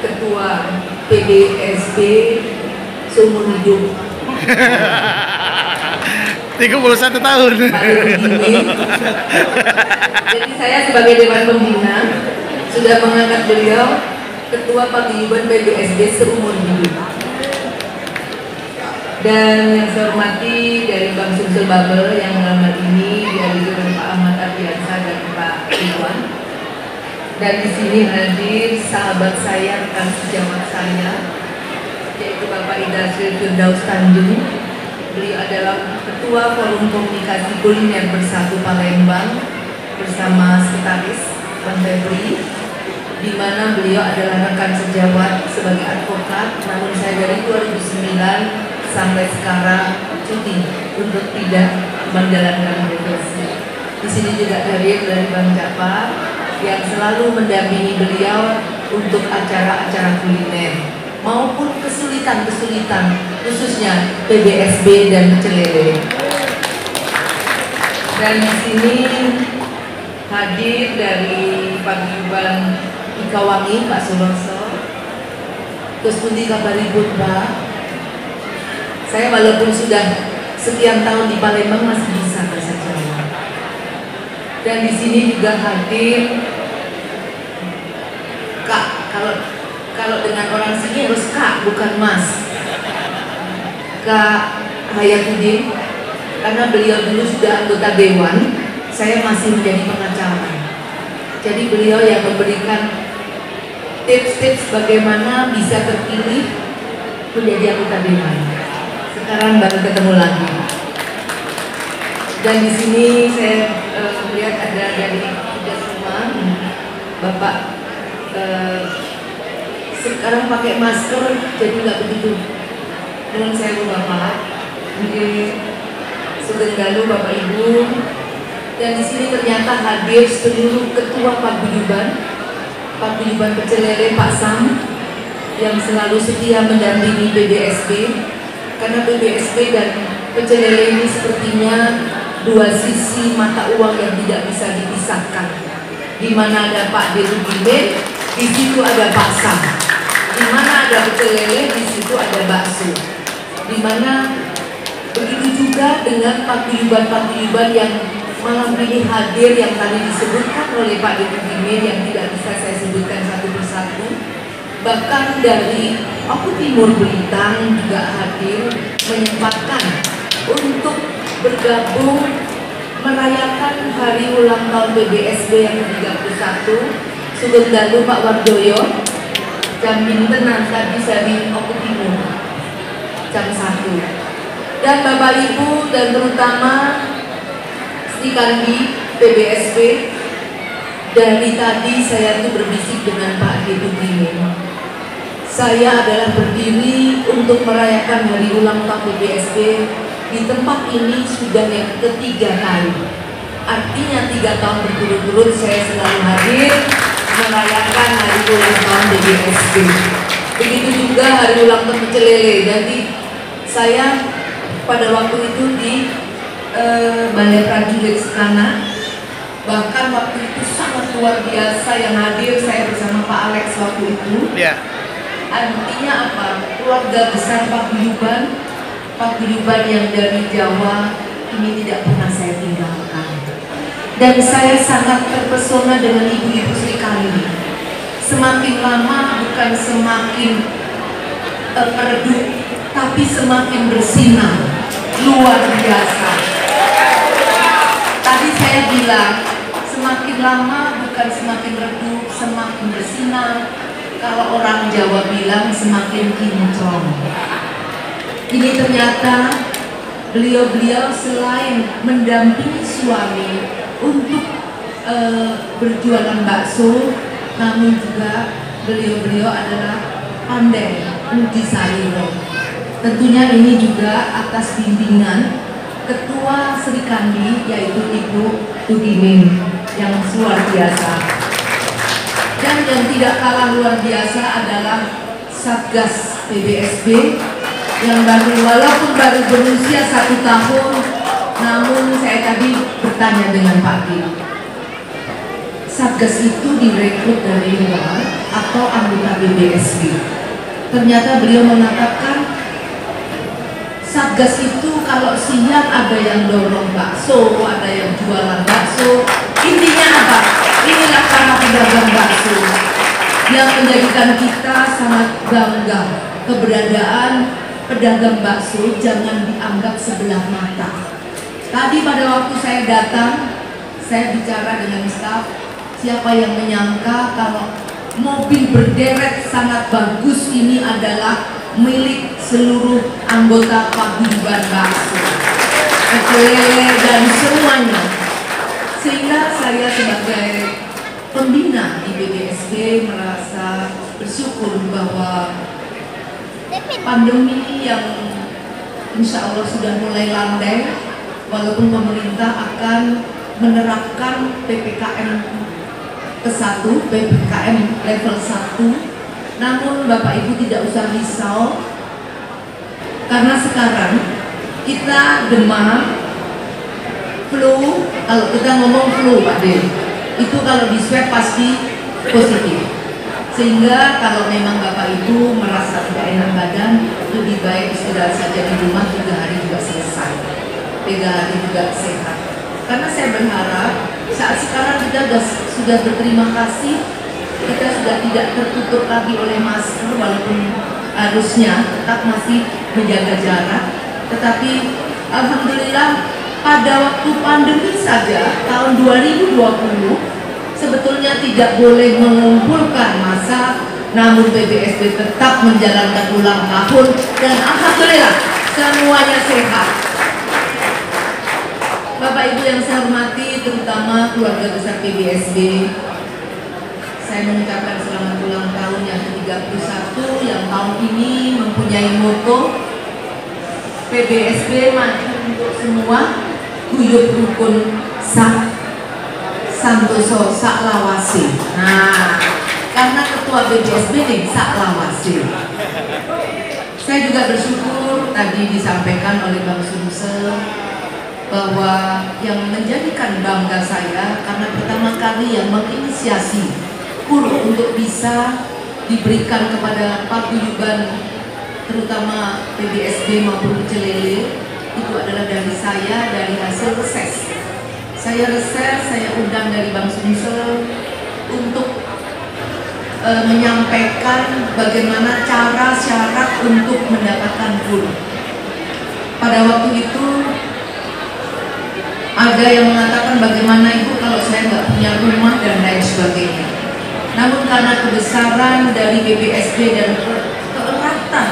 Ketua PBSB seumur hidup 31 tahun. Jadi saya sebagai Dewan Pembina sudah mengangkat beliau Ketua Paguyuban PBSB seumur hidup. Dan yang saya hormati dari Bang Sumsel Babel yang dalam hal ini dihadiri oleh Pak Ahmad Ardiansa dan Pak Iwan. Dan di sini hadir sahabat saya, rekan sejawat saya, yaitu Bapak Idasril Firdaus Tanjung. Beliau adalah Ketua Forum Komunikasi Kuliner Bersatu Palembang bersama Sekretaris Bang Febri, di mana beliau adalah rekan sejawat sebagai advokat, namun saya dari 2009 sampai sekarang cuti untuk tidak menjalankan profesi. Di sini juga hadir dari Bang Jafar yang selalu mendampingi beliau untuk acara-acara kuliner maupun kesulitan-kesulitan khususnya PBSB dan Celele. Dan di sini hadir dari Paguyuban Ikawangi Pak Suroso. Terus pundi kabaripun Pak? Saya walaupun sudah sekian tahun di Palembang masih bisa bahasa Jawa. Dan di sini juga hadir Kak, kalau dengan orang sini harus Kak, bukan Mas. Kak Hayatuddin, karena beliau dulu sudah anggota dewan, saya masih menjadi pengacara. Jadi beliau yang memberikan tips-tips bagaimana bisa terpilih menjadi anggota dewan. Sekarang baru ketemu lagi. Dan di sini saya melihat ada dari kita semua, Bapak sekarang pakai masker jadi nggak begitu. Dengan saya Bapak, mungkin Sugeng Dalu Bapak Ibu, dan di sini ternyata hadir seluruh ketua paguyuban Pecel Lele Pak Sam yang selalu setia mendampingi BBSB, karena BBSB dan Pecel Lele ini sepertinya dua sisi mata uang yang tidak bisa dipisahkan. Di mana ada Pak Dirudin, di situ ada Pak Sam. Di mana ada Pecel Lele, di situ ada bakso. Di mana begitu juga dengan paguyuban yang malam ini hadir, yang tadi disebutkan oleh Pak Dirudin yang tidak bisa saya sebutkan satu persatu. Bahkan dari Oku Timur Belitung juga hadir, menyempatkan untuk bergabung merayakan hari ulang tahun BBSB yang ke-31. Sugeng Dalu Pak Wardoyo, jam Mintenan tadi saya di Oku Timur jam 1. Dan Bapak Ibu dan terutama Sri Kandi BBSB, dari tadi saya tuh berbisik dengan Pak Dirudin. Saya adalah berdiri untuk merayakan hari ulang tahun BBSB di tempat ini sudah yang ketiga kali. Artinya 3 tahun berturut-turut saya selalu hadir merayakan hari ulang tahun BBSB. Begitu juga hari ulang tahun Pecel Lele. Jadi saya pada waktu itu di Balai Prajurit Sekana, bahkan waktu itu sangat luar biasa yang hadir saya bersama Pak Alex waktu itu. Artinya apa? Keluarga besar paguyuban yang dari Jawa ini tidak pernah saya tinggalkan. Dan saya sangat terpesona dengan ibu-ibu Sri Kandi. Semakin lama bukan semakin redup, tapi semakin bersinar, luar biasa. Tadi saya bilang semakin lama bukan semakin redup, semakin bersinar. Kalau orang Jawa bilang semakin kinclong. Ini ternyata beliau-beliau selain mendampingi suami untuk berjualan bakso, namun juga beliau-beliau adalah pandai uji saliro. Tentunya ini juga atas bimbingan Ketua Sri Kandi, yaitu Ibu Tudimin, yang luar biasa. Dan yang tidak kalah luar biasa adalah Satgas BBSB yang walaupun baru berusia 1 tahun, namun saya tadi bertanya dengan Pak Di, Satgas itu direkrut dari luar atau anggota BBSB? Ternyata beliau mengatakan Satgas itu kalau siang ada yang dorong bakso, ada yang jualan bakso. Intinya apa? Inilah para pedagang bakso yang menjadikan kita sangat bangga. Keberadaan pedagang bakso jangan dianggap sebelah mata. Tadi pada waktu saya datang, saya bicara dengan staf, siapa yang menyangka kalau mobil berderet sangat bagus ini adalah milik seluruh anggota paguyuban bakso, Pecel Lele dan semuanya. Sehingga saya sebagai pembina di BBSB merasa bersyukur bahwa pandemi yang insya Allah sudah mulai landai, walaupun pemerintah akan menerapkan PPKM ke-1, PPKM level 1, namun Bapak Ibu tidak usah risau, karena sekarang kita demam, flu. Kalau kita ngomong flu Pak De, itu kalau di swab pasti positif. Sehingga kalau memang Bapak Ibu merasa tidak enak badan, lebih baik istirahat saja di rumah, 3 hari juga selesai, 3 hari juga sehat. Karena saya berharap Saat sekarang kita sudah berterima kasih, kita sudah tidak tertutup lagi oleh masker walaupun harusnya tetap masih menjaga jarak. Tetapi alhamdulillah pada waktu pandemi saja tahun 2020 sebetulnya tidak boleh mengumpulkan massa, namun PBSB tetap menjalankan ulang tahun dan alhamdulillah semuanya sehat. Bapak Ibu yang saya hormati, terutama keluarga besar PBSB, saya mengucapkan selamat ulang tahun yang ke-31 yang tahun ini mempunyai moto PBSB maju untuk semua, guyub rukun sak santoso sak lawase. Nah, karena ketua PBSB nih sak lawase. Saya juga bersyukur tadi disampaikan oleh Bang Sumsel bahwa yang menjadikan bangga saya karena pertama kali yang menginisiasi KUR untuk bisa diberikan kepada paguyuban terutama PBSB maupun Celele itu adalah dari saya, dari hasil reses. Saya reses, saya undang dari Bang Sumsel untuk menyampaikan bagaimana cara syarat untuk mendapatkan KUR. Pada waktu itu ada yang mengatakan bagaimana Ibu kalau saya nggak punya rumah dan lain sebagainya. Namun karena kebesaran dari PBSB dan keeratan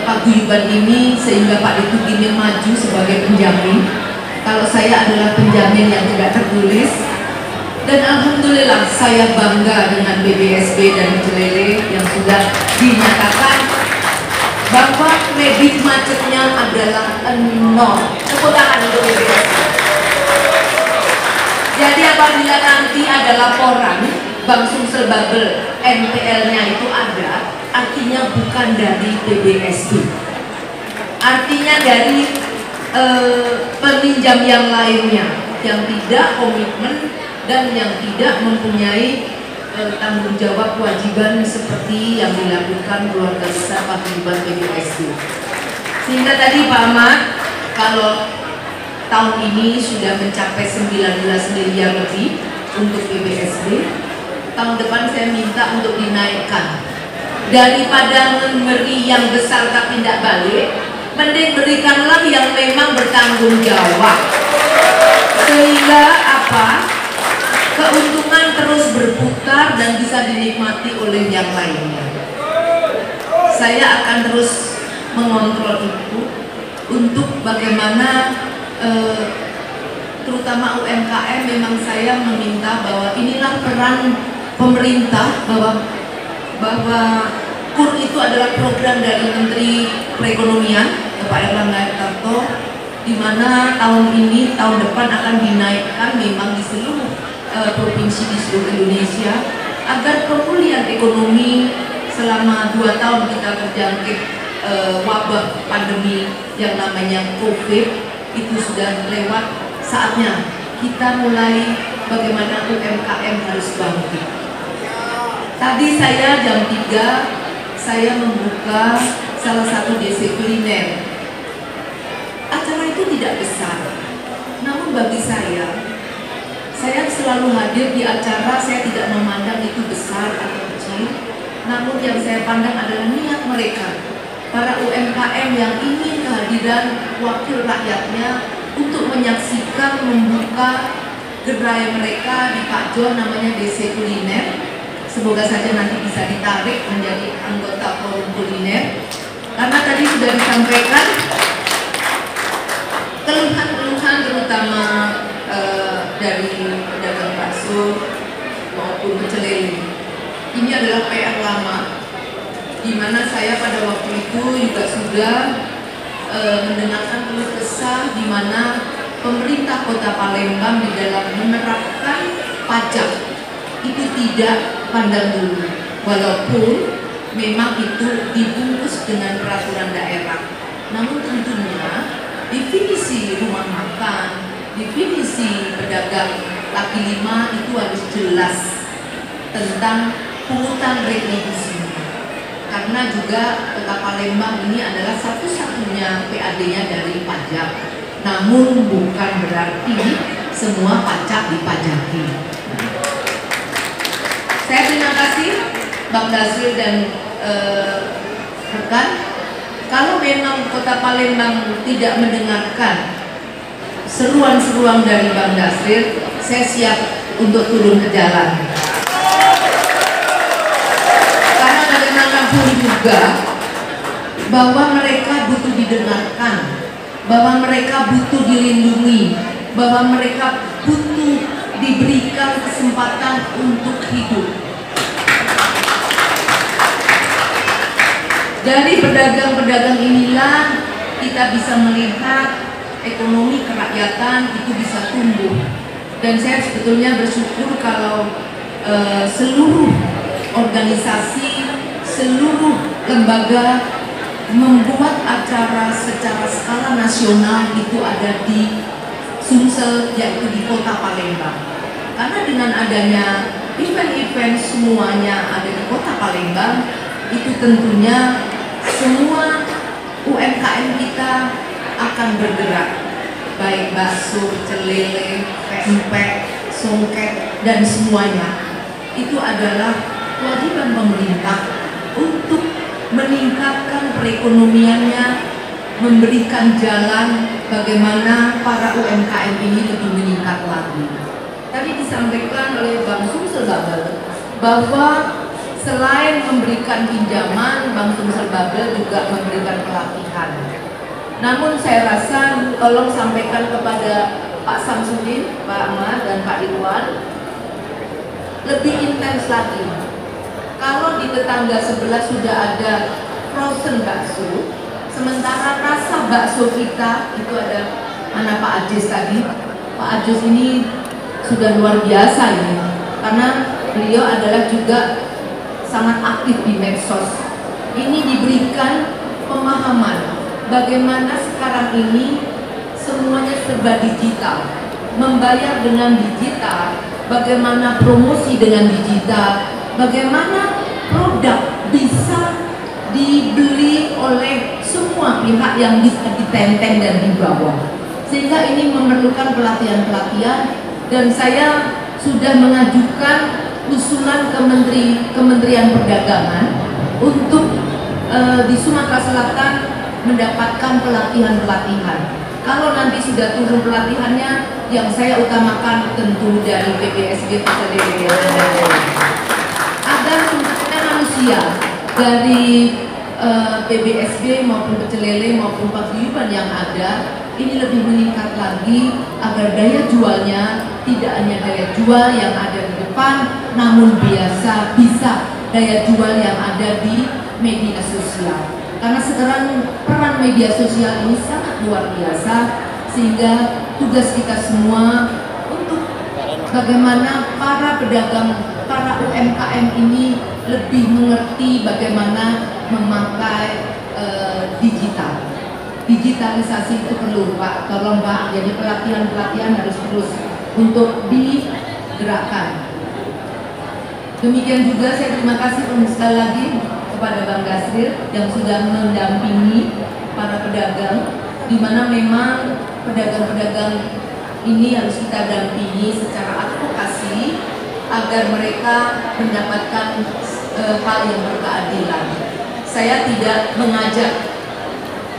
paguyuban ini sehingga Pak Ditugimil maju sebagai penjamin. Kalau saya adalah penjamin yang tidak tertulis. Dan alhamdulillah saya bangga dengan PBSB dan Celele yang sudah dinyatakan bahwa kredit macetnya adalah 0. Tepuk tangan untuk PBSB. Jadi apabila nanti ada laporan Bang Sumsel Babel NPL-nya itu ada, artinya bukan dari PBSB, artinya dari peminjam yang lainnya yang tidak komitmen dan yang tidak mempunyai tanggung jawab kewajiban seperti yang dilakukan keluarga besar paguyuban PBSB. Sehingga tadi Pak Ahmad, kalau tahun ini sudah mencapai 19 miliar lebih untuk PBSB, tahun depan saya minta untuk dinaikkan. Daripada memberi yang besar tapi tidak balik, mending berikanlah yang memang bertanggung jawab. Sehingga apa? Keuntungan terus berputar dan bisa dinikmati oleh yang lainnya. Saya akan terus mengontrol itu untuk bagaimana terutama UMKM. Memang saya meminta bahwa inilah peran pemerintah, bahwa KUR itu adalah program dari Menteri Perekonomian Pak Erlangga Hartarto, di mana tahun ini, tahun depan akan dinaikkan memang di seluruh provinsi di seluruh Indonesia agar pemulihan ekonomi selama 2 tahun kita terjangkit wabah pandemi yang namanya COVID itu sudah lewat. Saatnya kita mulai bagaimana UMKM harus bangkit. Tadi saya jam 3 saya membuka salah satu DC kuliner. Acara itu tidak besar, namun bagi saya selalu hadir di acara. Saya tidak memandang itu besar atau kecil, namun yang saya pandang adalah niat mereka, para UMKM yang ingin kehadiran wakil rakyatnya untuk menyaksikan membuka gerai mereka di Pak Jo, namanya DC Kuliner. Semoga saja nanti bisa ditarik menjadi anggota forum kuliner, karena tadi sudah disampaikan keluhan-keluhan terutama dari pedagang bakso maupun Celele. Ini adalah PR lama, di mana saya pada waktu itu juga sudah mendengarkan keluh kesah di mana pemerintah Kota Palembang di dalam menerapkan pajak itu tidak pandang bulu, walaupun memang itu dibungkus dengan peraturan daerah. Namun tentunya definisi rumah makan, definisi pedagang kaki lima itu harus jelas tentang pungutan retribusi. Karena juga Kota Palembang ini adalah satu-satunya PAD-nya dari pajak. Namun bukan berarti semua pajak dipajaki. Saya terima kasih Bang Dasril dan rekan. Kalau memang Kota Palembang tidak mendengarkan seruan-seruan dari Bang Dasril, saya siap untuk turun ke jalan. Karena bagaimanapun juga bahwa mereka butuh didengarkan, bahwa mereka butuh dilindungi, bahwa mereka butuh diberikan kesempatan untuk hidup. Dari pedagang-pedagang inilah kita bisa melihat ekonomi kerakyatan itu bisa tumbuh. Dan saya sebetulnya bersyukur kalau seluruh organisasi, seluruh lembaga membuat acara secara skala nasional itu ada di Sumsel, yaitu di Kota Palembang. Karena dengan adanya event-event semuanya ada di Kota Palembang, itu tentunya semua UMKM kita akan bergerak, baik bakso, celele, pempek, songket, dan semuanya. Itu adalah kewajiban pemerintah untuk meningkatkan perekonomiannya, memberikan jalan bagaimana para UMKM ini lebih meningkat lagi. Tadi disampaikan oleh Bang Sumsel Babel bahwa selain memberikan pinjaman, Bang Sumsel Babel juga memberikan pelatihan. Namun saya rasa tolong sampaikan kepada Pak Samsudin, Pak Ahmad, dan Pak Irwan lebih intens lagi. Kalau di tetangga sebelah sudah ada frozen bakso, sementara rasa bakso kita itu ada mana Pak Ajis tadi. Pak Ajis ini sudah luar biasa ini, karena beliau adalah juga sangat aktif di medsos. Ini diberikan pemahaman bagaimana sekarang ini semuanya serba digital, membayar dengan digital, bagaimana promosi dengan digital, bagaimana produk bisa dibeli oleh semua pihak yang bisa ditenteng dan dibawa. Sehingga ini memerlukan pelatihan-pelatihan, dan saya sudah mengajukan usulan ke Kementerian Perdagangan untuk di Sumatera Selatan mendapatkan pelatihan-pelatihan. Kalau nanti sudah turun pelatihannya, yang saya utamakan tentu dari PBSB agar sumber daya manusia dari PBSB maupun Pecel Lele maupun paguyuban yang ada ini lebih meningkat lagi, agar daya jualnya tidak hanya daya jual yang ada di depan, namun bisa daya jual yang ada di media sosial. Karena sekarang peran media sosial ini sangat luar biasa, sehingga tugas kita semua untuk bagaimana para pedagang, para UMKM ini lebih mengerti bagaimana memakai digital. Digitalisasi itu perlu, Pak. Tolong Pak, jadi pelatihan-pelatihan harus terus untuk digerakkan. Demikian juga saya terima kasih sekali lagi kepada Bang Dasril yang sudah mendampingi para pedagang, di mana memang pedagang-pedagang ini harus kita dampingi secara advokasi agar mereka mendapatkan hal yang berkeadilan. Saya tidak mengajak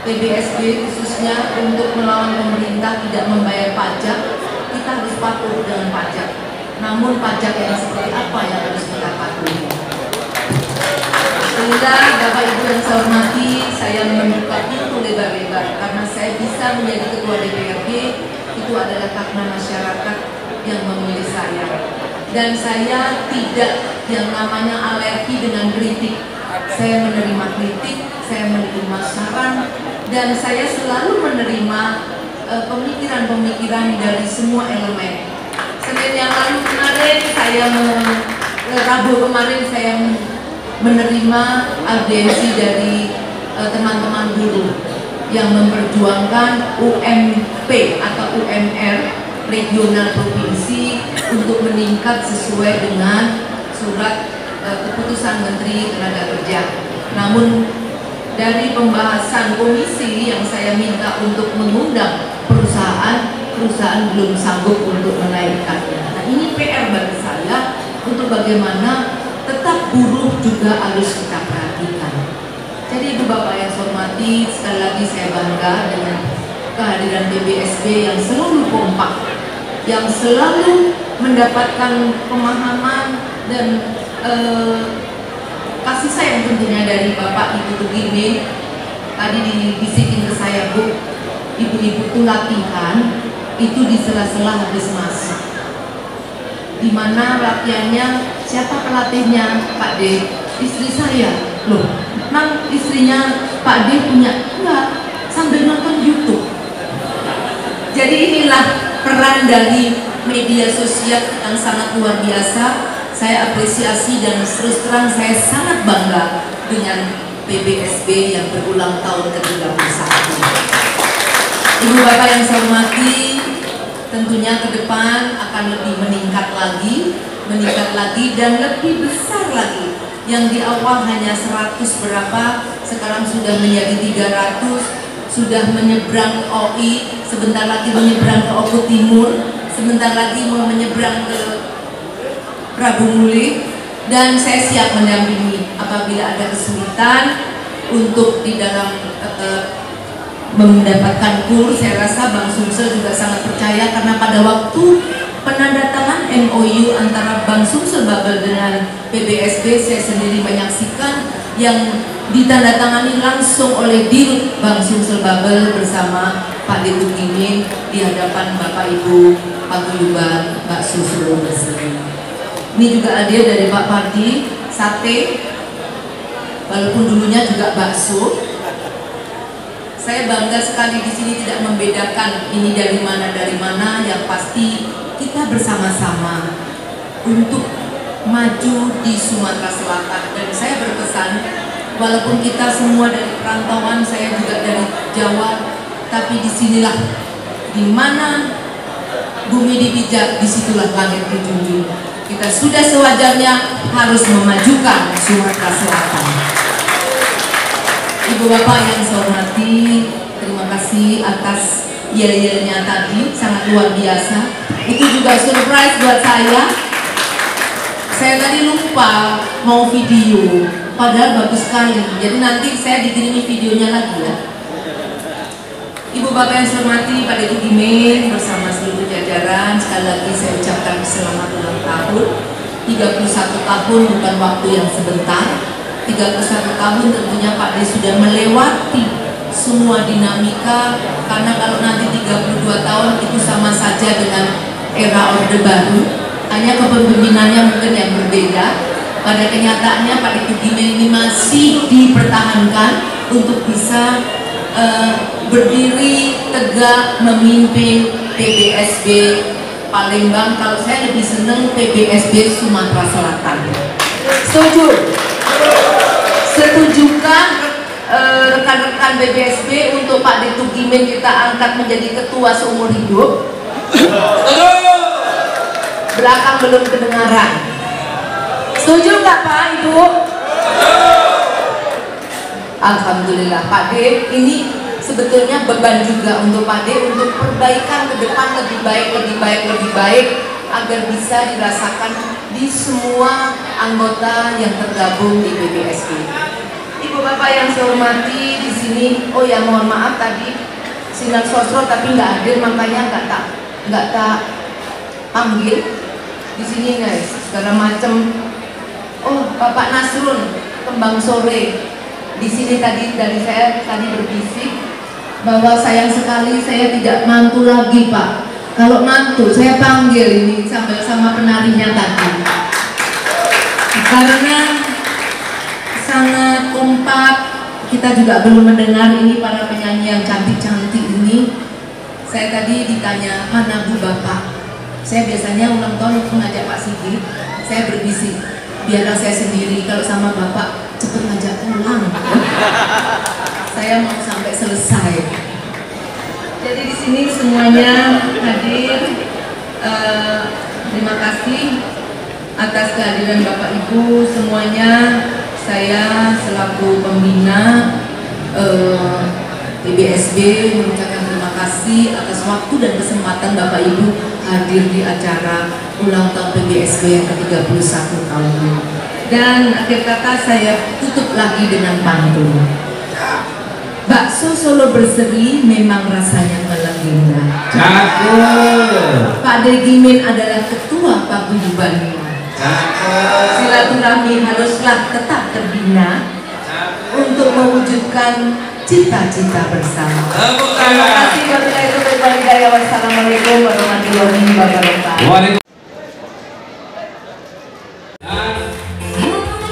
PBSB khususnya untuk melawan pemerintah tidak membayar pajak. Kita harus patuh dengan pajak. Namun pajak yang seperti apa yang harus kita patuhi? Sehingga Bapak Ibu yang saya hormati, saya membuka pintu lebar-lebar karena saya bisa menjadi ketua DPRD itu adalah karena masyarakat yang memilih saya. Dan saya tidak yang namanya alergi dengan kritik. Saya menerima kritik, saya menerima saran, dan saya selalu menerima pemikiran-pemikiran dari semua elemen. Senin yang lalu kemarin Rabu kemarin saya menerima audiensi dari teman-teman guru yang memperjuangkan UMP atau UMR regional provinsi untuk meningkat sesuai dengan surat keputusan Menteri Tenaga Kerja. Namun dari pembahasan komisi yang saya minta untuk mengundang perusahaan perusahaan belum sanggup untuk menaikkannya. Nah, ini PR bagi saya untuk bagaimana tetap buruh juga harus kita perhatikan. Jadi Ibu Bapak yang saya hormati, sekali lagi saya bangga dengan kehadiran PBSB yang selalu kompak, yang selalu mendapatkan pemahaman dan kasih sayang tentunya dari Bapak Ibu begini. Tadi dibisikin ke saya, Bu, ibu-ibu itu latihan itu di sela-sela habis masak. Dimana latihannya, siapa pelatihnya? Pak D, istri saya. Loh, memang istrinya Pak D punya? Enggak, sambil nonton YouTube. Jadi inilah peran dari media sosial yang sangat luar biasa. Saya apresiasi dan terus terang saya sangat bangga dengan PBSB yang berulang tahun ke-31. Ibu Bapak yang saya hormati, tentunya ke depan akan lebih meningkat lagi dan lebih besar lagi. Yang di awal hanya 100 berapa, sekarang sudah menjadi 300, sudah menyeberang ke OI, sebentar lagi menyeberang ke Oku Timur, sebentar lagi mau menyeberang ke Prabu Muli, dan saya siap mendampingi apabila ada kesulitan untuk di dalam mendapatkan kur. Saya rasa Bank Sumsel juga sangat percaya karena pada waktu penandatangan MOU antara Bank Sumsel Babel dengan PBSB, saya sendiri menyaksikan yang ditandatangani langsung oleh Dirut Bank Sumsel Babel bersama Pak Detu Gimin di hadapan Bapak Ibu Paguyuban Mbak Susilo Berseri. Ini juga hadir dari Pak Pardi, sate, walaupun dulunya juga bakso. Saya bangga sekali di sini tidak membedakan ini dari mana, yang pasti kita bersama-sama untuk maju di Sumatera Selatan. Dan saya berpesan, walaupun kita semua dari perantauan, saya juga dari Jawa, tapi disinilah di mana bumi dipijak, disitulah langit dijunjung. Kita sudah sewajarnya harus memajukan Sumatera Selatan. Ibu Bapak yang saya hormati, terima kasih atas yel-yelnya tadi, sangat luar biasa. Itu juga surprise buat saya. Saya tadi lupa mau video, padahal bagus sekali. Jadi nanti saya dikirimi videonya lagi ya. Ibu Bapak yang saya hormati, Pak Detu Gimin bersama seluruh jajaran, sekali lagi saya ucapkan selamat ulang tahun. 31 tahun bukan waktu yang sebentar. 31 tahun tentunya Pak D sudah melewati semua dinamika, karena kalau nanti 32 tahun itu sama saja dengan era Orde Baru, hanya kepemimpinannya mungkin yang berbeda. Pada kenyataannya Pak Detu Gimin ini masih dipertahankan untuk bisa berdiri tegak memimpin PBSB Palembang. Kalau saya lebih senang PBSB Sumatera Selatan. Setuju? Setujukah rekan-rekan PBSB untuk Pak Detu Gimin kita angkat menjadi ketua seumur hidup? Belakang belum kedengaran. Setuju nggak Pak Ibu? Alhamdulillah Pak D, ini sebetulnya beban juga untuk Pak D untuk perbaikan ke depan lebih baik agar bisa dirasakan di semua anggota yang tergabung di PBSB. Ibu Bapak yang saya hormati di sini, oh ya mohon maaf tadi Sinar Sosro tapi nggak hadir, makanya nggak tak panggil di sini guys, segala macam. Oh Bapak Nasrun Kembang Sore. Di sini tadi dari saya tadi berbisik bahwa sayang sekali saya tidak mantu lagi Pak. Kalau mantu saya panggil ini sama penarinya tadi. Karena sangat kompak, kita juga belum mendengar ini para penyanyi yang cantik-cantik ini. Saya tadi ditanya mana Bu Bapak. Saya biasanya ulang tahun mengajak Pak Sigit, saya berbisik biarlah saya sendiri, kalau sama Bapak cepet ngajak pulang. Saya mau sampai selesai. Jadi di sini semuanya hadir. Terima kasih atas kehadiran Bapak Ibu semuanya. Saya selaku pembina PBSB mengucapkan terima kasih. kasih atas waktu dan kesempatan Bapak Ibu hadir di acara ulang tahun PBSB yang ke-31 tahun ini. Dan akhir kata saya tutup lagi dengan pantun. Bakso Solo berseri memang rasanya melegenda. Pak Degimin adalah ketua paguyubannya. Silaturahmi haruslah tetap terbina untuk mewujudkan cita-cita bersama. Terima kasih. Wassalamualaikum warahmatullahi wabarakatuh.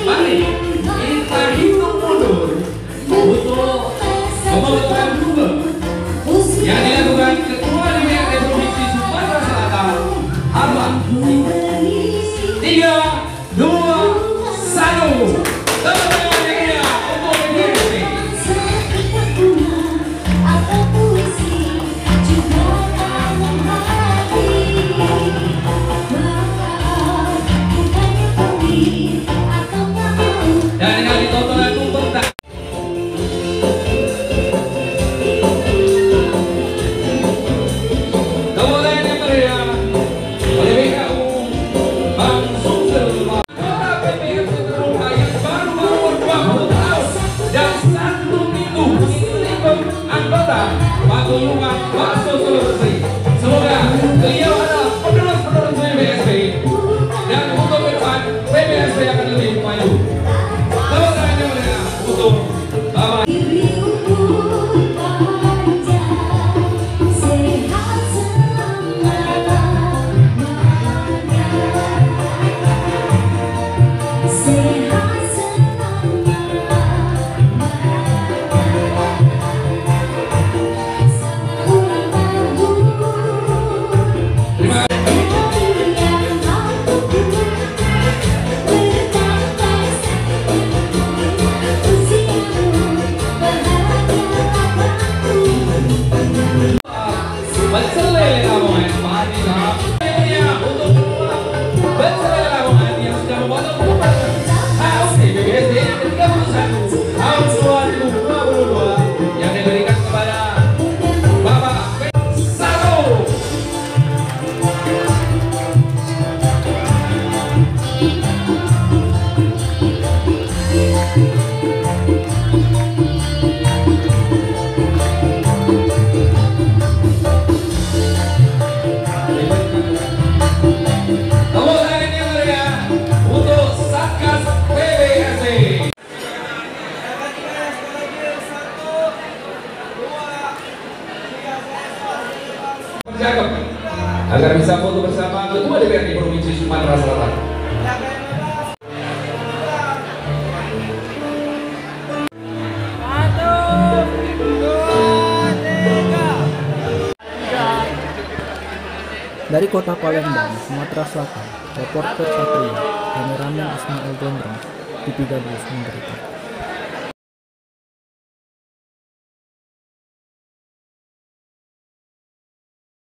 Mari kita hitung mundur untuk pembentukan gubernur yang dilakukan Ketua DPRD Provinsi Sumatera Selatan. Harlah 3, 2, 1. Dan dengan ditonton langsung bentar. Kemudian yang meriah oleh BKU Bang Sumsel Kota PPS Terbuka yang baru 20 tahun dan 1 minggu mengisi anggota paguyuban Bakso Solo Berseri. Semoga beliau adalah penerus-penerus PBSB dan untuk ke depan PBSB akan lebih maju. Agar bisa foto bersama Ketua DPRD Provinsi Sumatera Selatan. Dari kota Palembang, Sumatera Selatan, reporter Satria, kameramen Ismail Gondrong, TV Gabus memberitakan.